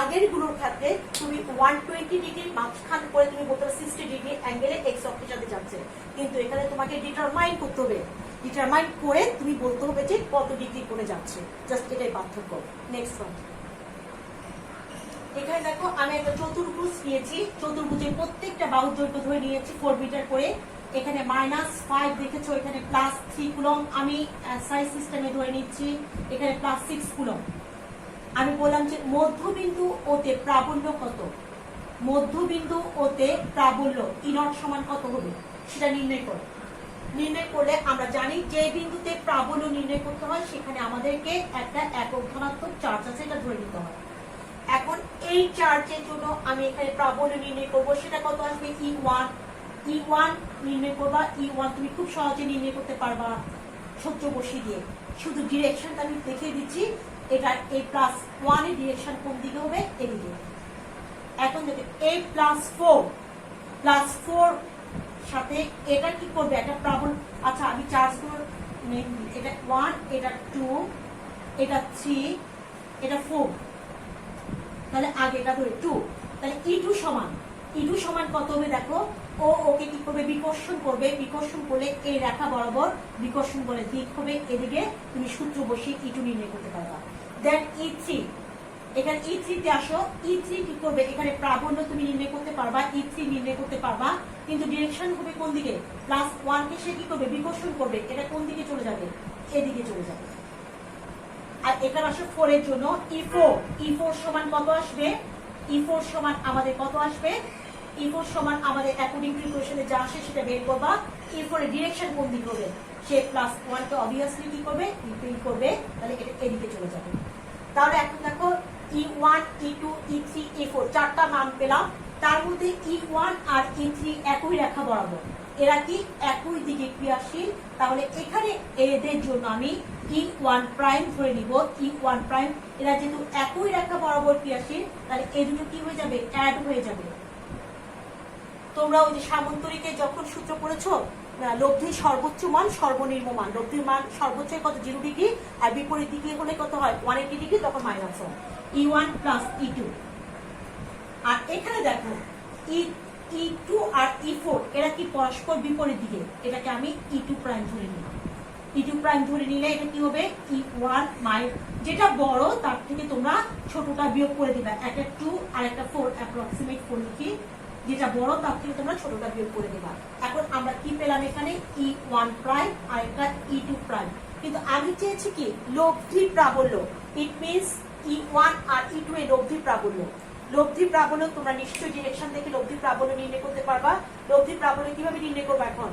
S1: আগের গুলোর ক্ষেত্রে তুমি 120 ডিগ্রি মাঝখান করে তুমি বলতে পারো 60 ডিগ্রি অ্যাঙ্গেলে এক্স অক্ষের সাথে যাচ্ছে, কিন্তু এখানে তোমাকে ডিটারমাইন করতে হবে, ডিটারমাইন করে তুমি বলতে হবে যে কত ডিগ্রি করে যাচ্ছে, জাস্ট এটাই পার্থক্য। নেক্সট ওয়ান, এখানে দেখো আমি একটা চতুর্ভুজ নিয়েছি, চতুর্ভুজের প্রত্যেকটা বাহুর দৈর্ঘ্য ধরে নিয়েছি 4 মিটার করে, এখানে -5 দেখেছো, এখানে +3 কুলম, আমি সাইজ সিস্টেমে ধরে নিচ্ছি, এখানে +6 কুলম। আমি বললাম যে মধ্যবিন্দু ওতে প্রাবল্য কত, মধ্যবিন্দু ওতে প্রাবল্য E0 সমান কত হবে, সেটা নির্ণয় করো। নির্ণয় করলে আমরা জানি যে বিন্দুতে প্রাবল্য নির্ণয় করতে হয়, সেখানে আমাদেরকে একটা একক ধনাত্মক চার্জ আছে, এটা ধরে নিতে হয়। এখন এই চার্জের জন্য আমি এখানে প্রাবল্য নির্ণয় করব, সেটা কত আসবে, E1 নির্ণয় করবা, E1 তুমি খুব সহজে নির্ণয় করতে পারবা সূত্র বসিয়ে দিয়ে, শুধু ডিরেকশনটা আমি দেখিয়ে দিচ্ছি, এটা এই +1 এর ডিরেকশন কোন দিকে হবে, এদিকে। এখন দেখো a +4 সাথে এটা কি করবে, একটা প্রাবল্য, আচ্ছা আমি চার্জগুলো, এটা 1, এটা 2, এটা 3, এটা 4, তাহলে আগে এটা ধরে 2, তাহলে E2 সমান কত হবে, দেখো ও ওকে কি করবে, বিকর্ষণ করবে, বিকর্ষণ করলে এই রেখা বরাবর বিকর্ষণ করে দিক হবে এদিকে, তুমি সূত্র বসিয়ে E2 নির্ণয় করতে পারবা। দেন E3, এখানে E3 তে আসো, E3 কি করবে, এখানে প্রাবল্য তুমি নির্ণয় করতে পারবা, E3 নির্ণয় করতে পারবা, কিন্তু ডিরেকশন হবে কোন দিকে, +1 কে সে কি করবে, বিকর্ষণ করবে, এটা কোন দিকে চলে যাবে, এদিকে চলে যাবে। আর এখানে আসো 4 এর জন্য E4 সমান কত আসবে, E4 সমান আমাদের কত আসবে, E4 সমান আমাদের অ্যাকর্ডিং টু ইকুয়েশনে যা আসে সেটা বের করবা। E4 এর ডিরেকশন কোন দিকে হবে, সে +1 কে অবভিয়াসলি কি করবে, ই করবে, তাহলে এটা এদিকে চলে যাবে। তাহলে এখন দেখো E1 E2 E3 E4 চারটা মান পেলাম। তার মধ্যে E1 আর E3 একই রেখা বরাবর, এরা কি একই দিকে ক্রিয়াশীল। তাহলে এখানে এদের জন্য আমি E1 প্রাইম ধরে নিব। E1 প্রাইম এরা যেহেতু একই রেখা বরাবর ক্রিয়াশীল, তাহলে এই দুটো কি হয়ে যাবে, অ্যাড হয়ে যাবে। তোমরা ওই যে সামন্তরিকে যখন সূত্র পড়েছো, লব্ধির সর্বোচ্চ মান সর্বনিম্ন মান, লব্ধির মান সর্বোচ্চ কত 0 ডিগ্রি, আর বিপরীত দিকে হলে কত হয় 180 ডিগ্রি, তখন -1 E1 প্লাস E2। আর এখানে দেখো E2 আর E4 এরা কি পরস্পর বিপরীত দিকে, এটাকে আমি E2 প্রাইম ধরে নিই। E2 প্রাইম ধরে নিলে এটা কি হবে, E1 যেটা বড় তার থেকে তোমরা ছোটটা বিয়োগ করে দিবা। একটা 2 আর একটা 4, অ্যাপ্রক্সিমেট 4 লিখি, যেটা বড় তার থেকে তোমরা ছোটটা বিয়োগ করে দিবা। এখন আমরা কি পেলাম এখানে, E1 প্রাইম আর একটা E2 প্রাইম। কিন্তু আমি চেয়েছি কি লব্ধি প্রাবল্য, it means E1 R E2 এর লব্ধি প্রাবল্য। লব্ধি প্রাবল্য তোমরা নিশ্চয়ই ডিরেকশন থেকে লব্ধি প্রাবল্য নির্ণয় করতে পারবা। লব্ধি প্রাবল্য কিভাবে নির্ণয় করবো, এখন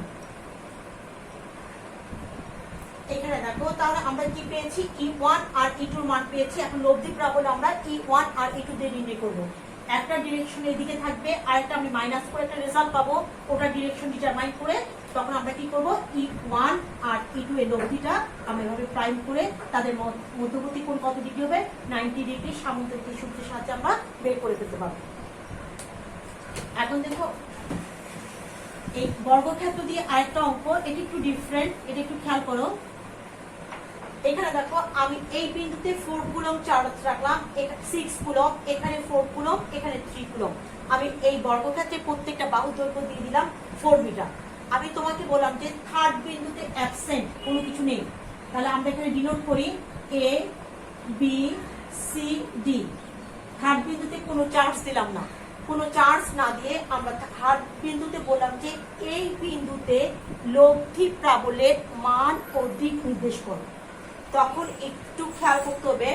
S1: এখানে দেখো, তাহলে আমরা কি পেয়েছি, E1 আর E2 এর মান পেয়েছি। এখন লব্ধি প্রাবল্য আমরা E1 আর E2 দিয়ে নির্ণয় করবো। একটা ডিরেকশন এদিকে থাকবে, আরেকটা আমি মাইনাস করে একটা রেজাল্ট পাবো, ওটা ডিরেকশন ডিটারমাইন করে তখন আমরা কি করব, E1 আর E2 এর লব্ধিটা আমরা এভাবে প্রাইম করে তাদের মধ্যবর্তী কোণ কত ডিগ্রি হবে, 90 ডিগ্রি সামন্তরিক সূত্রের সাহায্যে আমরা বের করে ফেলতে পারবো। এখন দেখো এই বর্গক্ষেত্র দিয়ে আরেকটা অঙ্ক, এটা একটু ডিফারেন্ট, এটা একটু খেয়াল করো। এখানে দেখো আমি এই বিন্দুতে 4 কুলম চার্জ রাখলাম, 6 কুলম, এখানে 4 কুলম, এখানে 3 কুলম। আমি এই বর্গক্ষেত্রে প্রত্যেকটা বাহু দৈর্ঘ্য দিয়ে দিলাম 4 মিটার। আমি তোমাকে বললাম যে থার্ড বিন্দুতে অ্যাবসেন্ট কোনো কিছু নেই, তাহলে আমরা এখানে ডিনোট করি A B C D। Third বিন্দুতে কোনো চার্জ দিলাম না, কোনো চার্জ না দিয়ে আমরা থার্ড বিন্দুতে বললাম যে এই বিন্দুতে লব্ধি প্রাবল্যের মান ও দিক নির্দেশ করো। তখন একটু খেয়াল করতে হবে,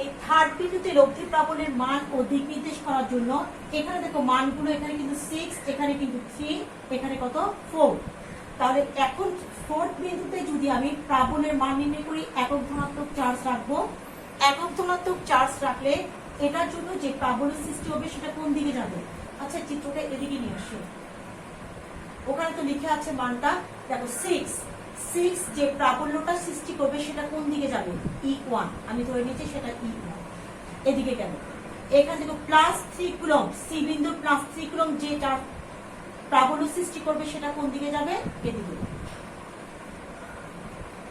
S1: এই থার্ড বিন্দুতে লব্ধি প্রাবল্যের মান ও দিক নির্দেশ করার জন্য এখানে দেখো মানগুলো, এখানে কিন্তু 6, এখানে কিন্তু 3, এখানে কত 4। তাহলে এখন ফোর্থ বিন্দুতে যদি আমি প্রাবল্যের মান নির্ণয় করি, একক ধনাত্মক চার্জ রাখবো। একক ধনাত্মক চার্জ রাখলে এটার জন্য যে প্রাবল্য সৃষ্টি হবে সেটা কোন দিকে যাবে, আচ্ছা চিত্রটা এদিকে নিয়ে আসো। ওখানে তো লিখে আছে মানটা, দেখো 6 যে প্রাবল্যটা সৃষ্টি করবে সেটা কোন দিকে যাবে, E1, আমি ধরে নিচ্ছি সেটা E1 এদিকে গেল। এখান থেকে +3 কুলম, সি বিন্দু +3 কুলম যে প্রাবল্য সৃষ্টি করবে সেটা কোন দিকে যাবে, এদিকে।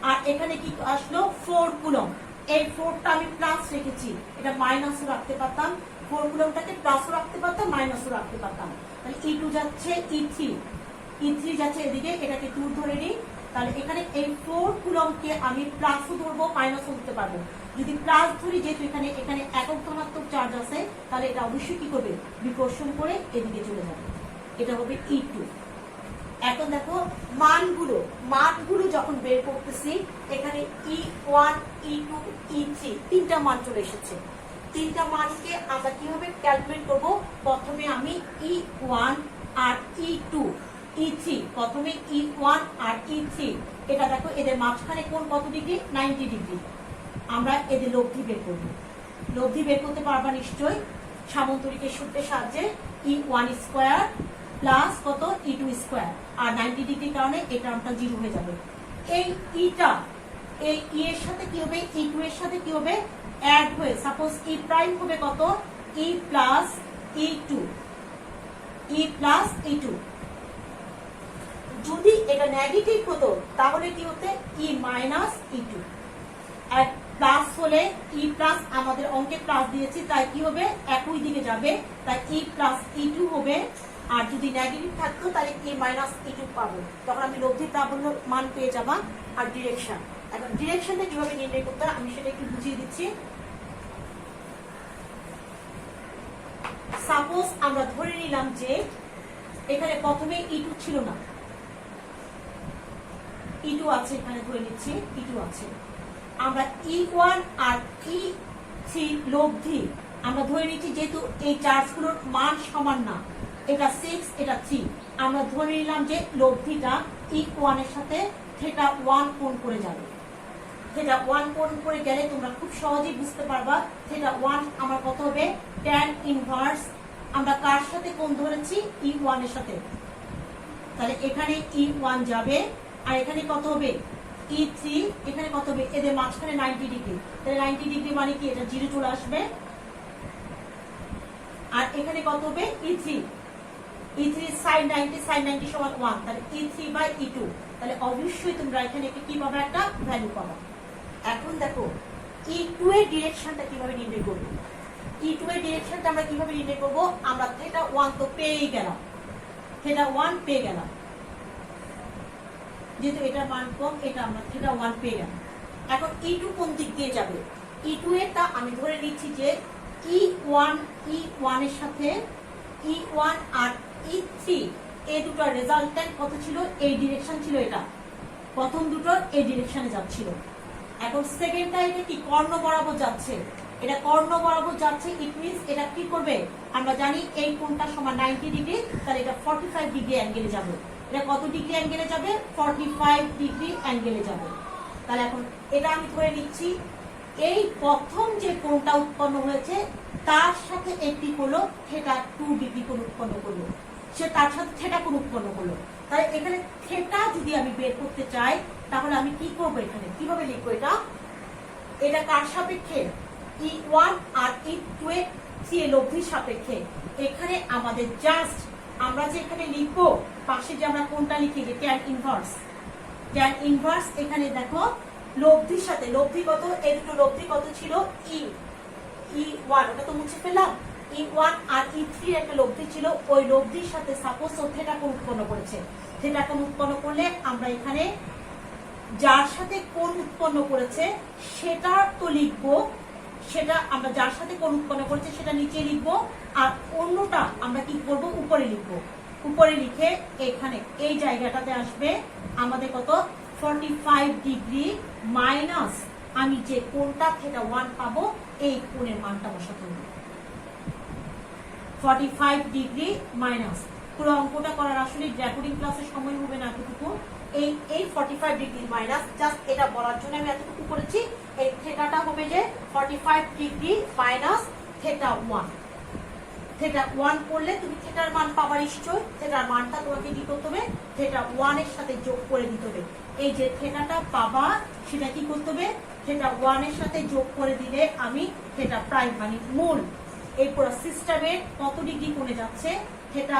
S1: আর এখানে কি আসলো 4 কুলম, এই 4টা আমি প্লাস রেখেছি, এটা মাইনাসও রাখতে পারতাম, 4 কুলমটাকে প্লাসও রাখতে পারতাম, মাইনাসও রাখতে পারতাম। তাহলে E2 যাচ্ছে E3 যাচ্ছে এদিকে, এটাকে 2 ধরে নিই। তাহলে এখানে এই 4 কুলমকে আমি প্লাসও ধরবো, মাইনাসও ধরতে পারবো। যদি প্লাস ধরি, যেহেতু এখানে একক ধনাত্মক চার্জ আছে, তাহলে এটা অবশ্যই কি করবে, বিকর্ষণ করে এদিকে চলে যাবে, এটা হবে E2। এখন দেখো মানগুলো যখন বের করতেছি, এখানে E1 E2 E3 তিনটা মান চলে এসেছে। তিনটা মানকে আমরা কিভাবে ক্যালকুলেট করব, প্রথমে আমি E1 আর E2 E3, প্রথমে E1 আর E3, এটা দেখো এদের মাঝখানে কোণ কত ডিগ্রি, 90 ডিগ্রি। আমরা এদের লব্ধি বের করব। লব্ধি বের করতে পারবা নিশ্চয়ই সামন্তরিকের সূত্রের সাহায্যে, E1 স্কয়ার প্লাস কত E2 স্কয়ার, আর 90 ডিগ্রির কারণে এই টার্মটা 0 হয়ে যাবে। এই ইটা এই ই এর সাথে কি হবে, E2 এর সাথে কি হবে, অ্যাড হয়ে সাপোজ E প্রাইম হবে কত, E প্লাস E2। যদি এটা নেগেটিভ হতো তাহলে কি হতে, E মাইনাস E2। আর প্লাস হলে E প্লাস, আমাদের অঙ্কে প্লাস দিয়েছি তাই কি হবে, একই দিকে যাবে, তাই E প্লাস E2 হবে। আর যদি নেগেটিভ থাকতো তাহলে E মাইনাস E2 পাবো, তখন আমি লব্ধি প্রাবল্য মান পেয়ে যাবা। আর ডিরেকশন, এখন ডিরেকশনটা কিভাবে নির্ণয় করতে হয় আমি সেটা একটু বুঝিয়ে দিচ্ছি। সাপোজ আমরা ধরে নিলাম যে এখানে প্রথমে E2 ছিল না, E2 আছে, এখানে ধরে নিচ্ছি E2 আছে। আমরা E1 আর E3 লব্ধি আমরা ধরে নিচ্ছি, যেহেতু এই চার্জগুলোর মান সমান না, এটা 6, এটা 3। আমরা ধরে নিলাম যে লব্ধিটা E1 এর সাথে থিটা 1 কোণ করে যাবে। থিটা 1 কোণ করে গেলে তোমরা খুব সহজেই বুঝতে পারবা থিটা 1 আমার কত হবে tan ইনভার্স, আমরা কার সাথে কোণ ধরেছি E1 এর সাথে, তাহলে এখানে E1 যাবে আর এখানে কত হবে E3, এখানে কত হবে এদের মাঝখানে 90 ডিগ্রি, তাহলে 90 ডিগ্রি মানে কি এটা 0 চলে আসবে। আর এখানে কত হবে E3 sin 90 sin 90 সমান 1, তাহলে E3 বাই E2, তাহলে অবশ্যই তোমরা এখানে কি পাবে একটা ভ্যালু পাবে। এখন দেখো E2 এর ডিরেকশনটা কিভাবে নির্ণয় করব। E2 এর ডিরেকশনটা আমরা কিভাবে নির্ণয় করব, আমরা থিটা 1 তো পেয়েই গেলাম, থিটা 1 পেয়ে গেলাম, যেহেতু এটার মান কম এটা আমরা থিটা 1 পেয়ে গেলাম। এখন E2 কোন দিক দিয়ে যাবে, E2 এরটা আমি ধরে নিচ্ছি যে E1 এর সাথে E1 আর E3 এই দুটোর রেজাল্টেন্ট কত ছিল, এই ডিরেকশন ছিল, এটা প্রথম দুটো এই ডিরেকশনে যাচ্ছিল। এখন সেকেন্ডটা এটা কি কর্ণ বরাবর যাচ্ছে, এটা কর্ণ বরাবর যাচ্ছে, ইট মিন্স এটা কি করবে, আমরা জানি এই কোণটা সমান 90 ডিগ্রি, তাহলে এটা 45 ডিগ্রি অ্যাঙ্গেলে যাবে। এটা কত ডিগ্রি অ্যাঙ্গেলে যাবে, 45 ডিগ্রি অ্যাঙ্গেলে যাবে। তাহলে এখন এটা আমি ধরে নিচ্ছি এই প্রথম যে কোণটা উৎপন্ন হয়েছে তার সাথে একটি হলো থিটা 2 ডিগ্রি কোণ উৎপন্ন করলো, সে তার সাথে থিটা কোণ উৎপন্ন করলো। তাহলে এখানে থিটা যদি আমি বের করতে চাই তাহলে আমি কি করবো, এখানে কিভাবে লিখবো, এটা কার সাপেক্ষে E1 আর E2 এর লব্ধির সাপেক্ষে। এখানে আমাদের জাস্ট আমরা যে এখানে লিখবো পাশে যে আমরা কোনটা লিখি যে tan ইনভার্স, এখানে দেখো লব্ধির সাথে লব্ধি কত, এই দুটো লব্ধি কত ছিল E1, ওটা তো মুছে ফেললাম, E1 আর E3 এর একটা লব্ধি ছিল, ওই লব্ধির সাথে সাপোজ ও থিটা কোণ উৎপন্ন করেছে। থিটা কোণ উৎপন্ন করলে আমরা এখানে যার সাথে কোণ উৎপন্ন করেছে সেটা তো লিখবো, সেটা আমরা যার সাথে কোণ উৎপন্ন করেছে সেটা নিচে লিখবো, আর অন্যটা আমরা কি করব উপরে লিখবো। উপরে লিখে এখানে এই জায়গাটাতে আসবে আমাদের কত 45 ডিগ্রি মাইনাস আমি যে কোণটা থিটা 1 পাবো এই কোণের মানটা বসাতে হবে 45 ডিগ্রি মাইনাস। পুরো অঙ্কটা করার আসলে রেকর্ডিং ক্লাসের সময় হবে না এতটুকু, এই 45 ডিগ্রি মাইনাস জাস্ট এটা বলার জন্য আমি এতটুকু করেছি। এই থিটাটা হবে যে 45 ডিগ্রি মাইনাস থিটা 1। থিটা 1 করলে তুমি থিটার মান পাবা নিশ্চয়, থিটার মানটা তোমাকে কি করতে হবে থিটা 1 এর সাথে যোগ করে দিতে হবে। এই যে থিটাটা পাবা সেটা কি করতে হবে থিটা 1 এর সাথে যোগ করে দিলে আমি থিটা প্রাইম মানে মূল এই পুরো সিস্টেমের কত ডিগ্রি কোণে যাচ্ছে থিটা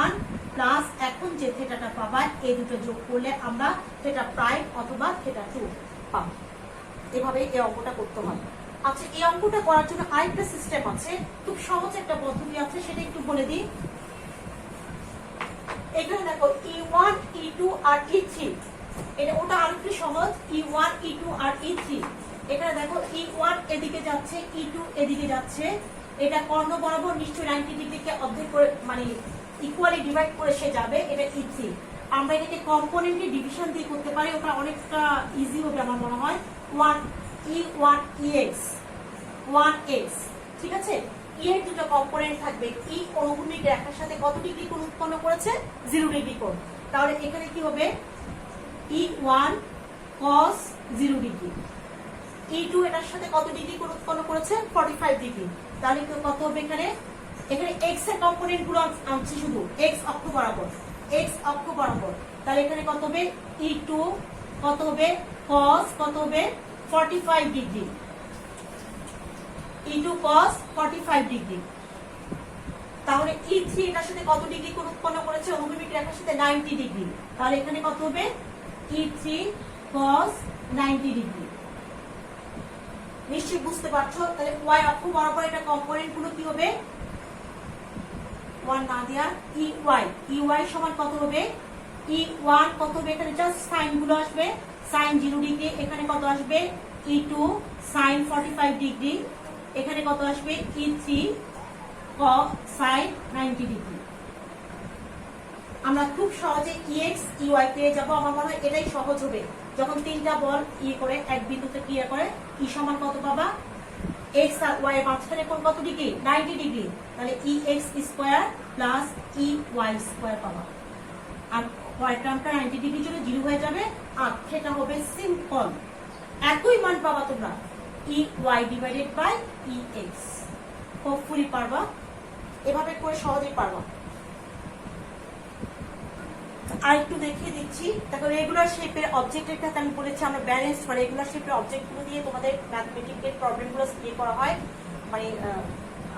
S1: 1 প্লাস এখন যে থিটাটা পাবা এই দুটো যোগ করলে আমরা থিটা প্রাইম অথবা থিটা 2 পাবো। এভাবে এই অঙ্কটা করতে হবে। আচ্ছা, এই অঙ্কটা করার জন্য আরেকটা সিস্টেম আছে, খুব সহজ একটা পদ্ধতি আছে, সেটা একটু বলে দিই। এখানে দেখো E1 E2 আর E3, এটা ওটা আরেকটু সহজ, E1 E2 আর E3। এখানে দেখো E1 এদিকে যাচ্ছে, E2 এদিকে যাচ্ছে, এটা কর্ণ বরাবর নিশ্চয়ই 90 ডিগ্রিকে অর্ধেক করে মানে ইকুয়ালি ডিভাইড করে সে যাবে, এটা E3। আমরা এটাকে কম্পোনেন্টে ডিভিশন দিয়ে করতে পারি, ওটা অনেকটা ইজি হবে আমার মনে হয়। E1 EX 1x, ঠিক আছে। E এর দুটো কম্পোনেন্ট থাকবে, E অনুভূমিক রেখার সাথে কত ডিগ্রি কোণ উৎপন্ন করেছে 0 ডিগ্রি কোণ, তাহলে এখানে কি হবে E1 cos 0 ডিগ্রি, E2 এটার সাথে কত ডিগ্রি কোণ উৎপন্ন করেছে 45 ডিগ্রি, তাহলে কত হবে এখানে x এর কম্পোনেন্ট গুলো আনছি শুধু x অক্ষ বরাবর, তাহলে এখানে কত হবে E2 কত হবে cos কত হবে 45 ডিগ্রি, E2 cos 45 ডিগ্রি। তাহলে E3 এটার সাথে কত ডিগ্রি কোণ উৎপন্ন করেছে অনুভূমিক রেখার সাথে 90 ডিগ্রি, তাহলে এখানে কত হবে E3 cos 90 ডিগ্রি। নিশ্চয়ই বুঝতে পারছো। তাহলে y অক্ষ বরাবর এটা কম্পোনেন্ট গুলো কি হবে 1 না দেয়া EY সমান কত হবে E1 কত হবে, এখানে জাস্ট সাইন গুলো আসবে, সাইন 0 ডিগ্রি, এখানে কত আসবে E2 সাইন 45 ডিগ্রি, এখানে কত আসবে E3 cos sin 90 ডিগ্রি। আমরা খুব সহজে EX EY পেয়ে যাব। আমার মনে হয় এটাই সহজ হবে, যখন তিনটা বল করে এক বিন্দুতে ক্রিয়া করে E সমান কত পাবা এক্স আর ওয়াই এর মাঝখানে কোণ কত ডিগ্রি? 90 ডিগ্রি। তাহলে E X square plus E Y square পাবা। আর ওয়াই টার্মটা 90 ডিগ্রির জন্য 0 হয়ে যাবে, আর সেটা হবে সিম্পল একই মান পাবা তোমরা, E Y divided by E X. Hopefully পারবা, এভাবে করে সহজেই পারবা। আর একটু দেখিয়ে দিচ্ছি। দেখো রেগুলার শেপের অবজেক্টের ক্ষেত্রে আমি বলেছি আমরা ব্যালেন্স বা রেগুলার শেপের অবজেক্টগুলো দিয়ে তোমাদের ম্যাথমেটিক্যাল প্রবলেমগুলো ইয়ে করা হয়, মানে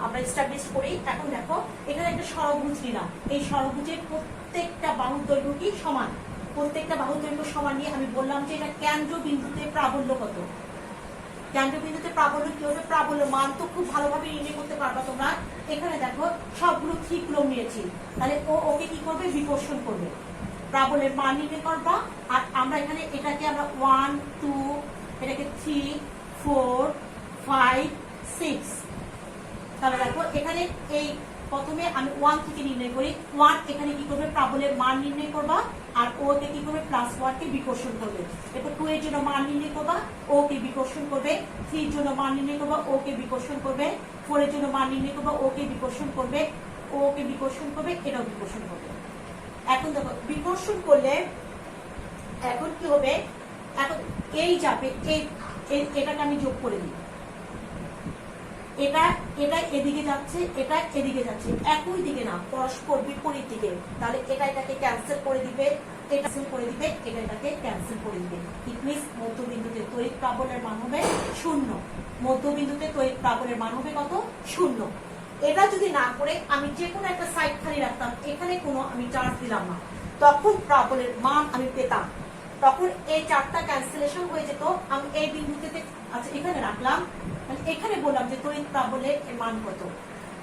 S1: আমরা এস্টাবলিশ করি। এখন দেখো এখানে একটা ষড়ভুজ নিলাম, এই ষড়ভুজের প্রত্যেকটা বাহুর দৈর্ঘ্য কি সমান, প্রত্যেকটা বাহুর দৈর্ঘ্য সমান নিয়ে আমি বললাম যে এটা কেন্দ্রবিন্দুতে প্রাবল্য কত। কেন্দ্রবিন্দুতে প্রাবল্য কি হবে? প্রাবল্য মান তো খুব ভালোভাবে নির্ণয় করতে পারবা তোমরা। এখানে দেখো সবগুলো থ্রিগুলো নিয়েছি, তাহলে ও ওকে কি করবে? বিকর্ষণ করবে। প্রাবল্যের মান নির্ণয় করবা, আর আমরা এখানে এটাকে আমরা 1 2 এটাকে 3 4 5 6। তাহলে দেখো এখানে এই প্রথমে আমি 1 থেকে নির্ণয় করি। 1 এখানে কি করবে? প্রাবল্যের মান নির্ণয় করবা, আর ও কে কি করবে? +1 কে বিকর্ষণ করবে। এরপর 2 এর জন্য মান নির্ণয় করবা, ও কে বিকর্ষণ করবে। 3 এর জন্য মান নির্ণয় করবা, ও কে বিকর্ষণ করবে। 4 এর জন্য মান নির্ণয় করবা, ও কে বিকর্ষণ করবে। ও কে বিকর্ষণ করবে, এটাও বিকর্ষণ করবে। এখন দেখো বিকর্ষণ করলে এখন কি হবে? এখন এই যাবে, এটাকে আমি যোগ করে দিই, এটা এটা এদিকে যাচ্ছে, এটা এদিকে যাচ্ছে, একই দিকে না, পরস্পর বিপরীত দিকে। তাহলে এটা এটাকে ক্যান্সেল করে দিবে, এটা ক্যান্সেল করে দিবে, এটা এটাকে ক্যান্সেল করে দিবে। ইট মিন্স মধ্যবিন্দুতে তড়িৎ প্রাবল্যের মান হবে 0। মধ্যবিন্দুতে তড়িৎ প্রাবল্যের মান হবে কত? 0। এটা যদি না করে আমি যে কোনো একটা সাইড খালি রাখতাম, এখানে কোনো আমি চার্জ দিলাম না, তখন প্রাবল্যের মান আমি পেতাম। তখন এই চারটা ক্যান্সেলেশন হয়ে যেত। আমি এই বিন্দুতে আচ্ছা এখানে রাখলাম, এখানে বললাম যে তড়িৎ প্রাবল্যের মান কত,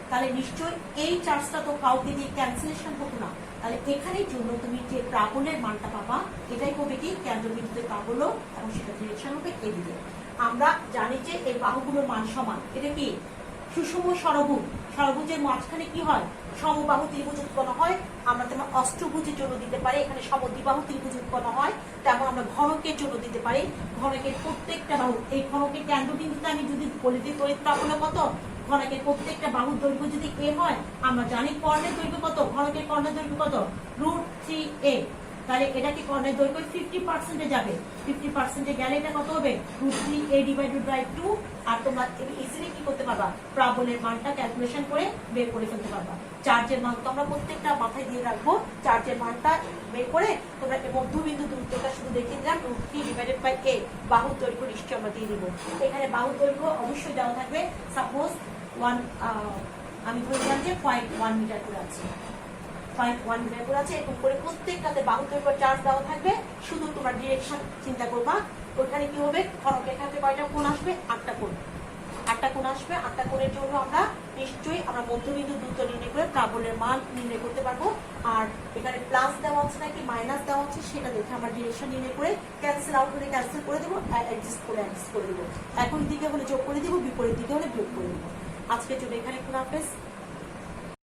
S1: তাহলে নিশ্চয়ই এই চার্জটা তো কাউকে দিয়ে ক্যান্সেলেশন হতো না। তাহলে এখানের জন্য তুমি যে প্রাবল্যের মানটা পাবা, এটাই হবে কি? কেন্দ্রবিন্দুতে প্রাবল্য, এবং সেটা ডিরেকশন হবে এদিকে। আমরা জানি যে এই বাহুগুলোর মান সমান। এটা কি? সুষম ষড়ভুজ। ষড়ভুজের মাঝখানে কি হয়? সমবাহু ত্রিভুজ উৎপন্ন হয়। আমরা তেমন অষ্টভুজের জন্য দিতে পারি, এখানে সমদ্বিবাহু ত্রিভুজ উৎপন্ন হয়। তেমন আমরা ঘনকের জন্য দিতে পারি। ঘনকের প্রত্যেকটা বাহু, এই ঘনকের কেন্দ্রবিন্দুতে আমি যদি বলি দিই তড়িৎ প্রাবল্য কত, ঘনকের প্রত্যেকটা বাহুর দৈর্ঘ্য যদি a হয়, আমরা জানি কর্ণের দৈর্ঘ্য কত, ঘনকের কর্ণের দৈর্ঘ্য কত? √3a। তাহলে এটা কি কর্ণের দৈর্ঘ্য 50% যাবে। 50% গেলে এটা কত হবে? √3a divided by 2। আর তোমরা ইজিলি কি করতে পারবা? প্রাবল্যের মানটা ক্যালকুলেশন করে বের করে ফেলতে পারবা। চার্জের মান তো আমরা প্রত্যেকটা মাথায় দিয়ে রাখবো। চার্জের মানটা বের করে তোমরা মধ্যবিন্দু দূরত্বটা শুধু দেখিয়ে দিলাম, √3 ডিভাইডেড বাই a। বাহুর দৈর্ঘ্য নিশ্চয়ই আমরা দিয়ে দিব। এখানে বাহুর দৈর্ঘ্য অবশ্যই দেওয়া থাকবে। সাপোজ আমি ধরে দিলাম যে 0.1 মিটার করে আছে, 0.1 মিটার করে আছে। এরকম করে প্রত্যেকটাতে বাহুর দৈর্ঘ্য চার্জ দেওয়া থাকবে। শুধু তোমার ডিরেকশন চিন্তা করবা। ওখানে কি হবে? ঘনক এখানে কয়টা কোণ আসবে? 8টা কোণ। 8টা কোণ আসবে। 8টা কোণের জন্য আমরা নিশ্চয়ই আমরা মধ্যবিন্দু দূরত্ব নির্ণয় করে প্রাবল্যের মান নির্ণয় করতে পারবো। আর এখানে প্লাস দেওয়া হচ্ছে নাকি মাইনাস দেওয়া হচ্ছে সেটা দেখে আমরা ডিরেকশন নির্ণয় করে ক্যান্সেল আউট হলে ক্যান্সেল করে দেবো, অ্যাডজাস্ট করে দেবো। একই দিকে হলে যোগ করে দিব, বিপরীত দিকে হলে বিয়োগ করে দেবো। আজকের জন্য এখানে খুব হাফেজ।